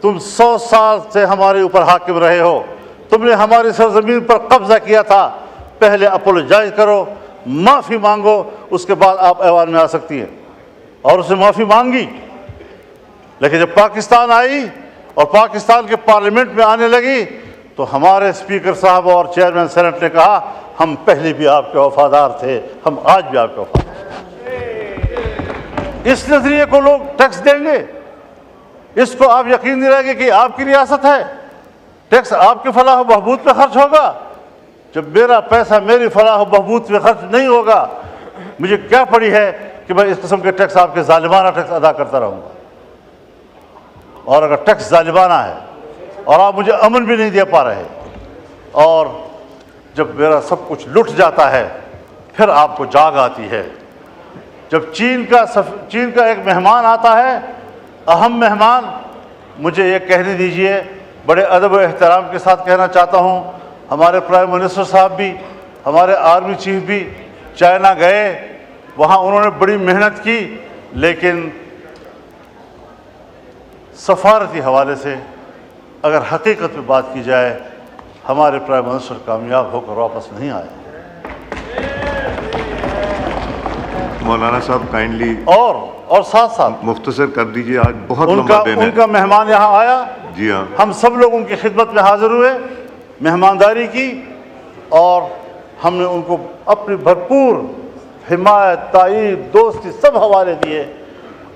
تم 100 سال سے ہمارے اوپر حاکم رہے ہو، تم نے ہماری سرزمین پر قبضہ کیا تھا، پہلے اپولوجائز کرو، معافی مانگو، اس کے بعد آپ ایوان میں آ سکتی ہیں. اور اس نے معافی مانگی. لیکن جب پاکستان آئی اور پاکستان کے پارلیمنٹ میں آنے لگی تو ہمارے اسپیکر صاحب اور چیئرمین سینٹ نے کہا ہم پہلے بھی آپ کے وفادار تھے، ہم آج بھی آپ کے وفادار ہیں. اس نظریے کو لوگ ٹیکس دیں گے، اس کو آپ یقین دلائیں گے کہ آپ کی ریاست ہے، ٹیکس آپ کے فلاح و بہبود پہ خرچ ہوگا. جب میرا پیسہ میری فلاح و بہبود پہ خرچ نہیں ہوگا، مجھے کیا پڑی ہے کہ میں اس قسم کے ٹیکس آپ کے ظالمانہ ٹیکس ادا کرتا رہوں گا. اور اگر ٹیکس ظالمانہ ہے اور آپ مجھے امن بھی نہیں دے پا رہے، اور جب میرا سب کچھ لٹ جاتا ہے پھر آپ کو جاگ آتی ہے جب چین کا ایک مہمان آتا ہے، اہم مہمان، مجھے یہ کہنے دیجئے، بڑے ادب و احترام کے ساتھ کہنا چاہتا ہوں، ہمارے پرائم منسٹر صاحب بھی، ہمارے آرمی چیف بھی چائنا گئے، وہاں انہوں نے بڑی محنت کی، لیکن سفارتی حوالے سے اگر حقیقت پہ بات کی جائے، ہمارے پرائم منسٹر کامیاب ہو کر واپس نہیں آئے۔ مولانا صاحب کائنڈلی اور ساتھ ساتھ مختصر کر دیجئے، آج بہت لمبا دن ہے۔ ان کا مہمان یہاں آیا، جی ہاں، ہم سب لوگ ان کی خدمت میں حاضر ہوئے، مہمانداری کی، اور ہم نے ان کو اپنی بھرپور حمایت، تائید، دوستی سب حوالے دیے،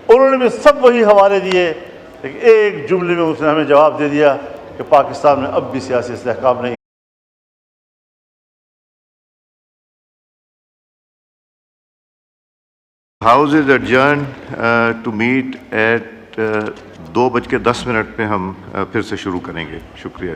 انہوں نے بھی سب وہی حوالے دیے، لیکن ایک جملے میں اس نے ہمیں جواب دے دیا کہ پاکستان میں اب بھی سیاسی استحکام نہیں۔ House is adjourned to meet at 2:10 پہ ہم پھر سے شروع کریں گے۔ شکریہ۔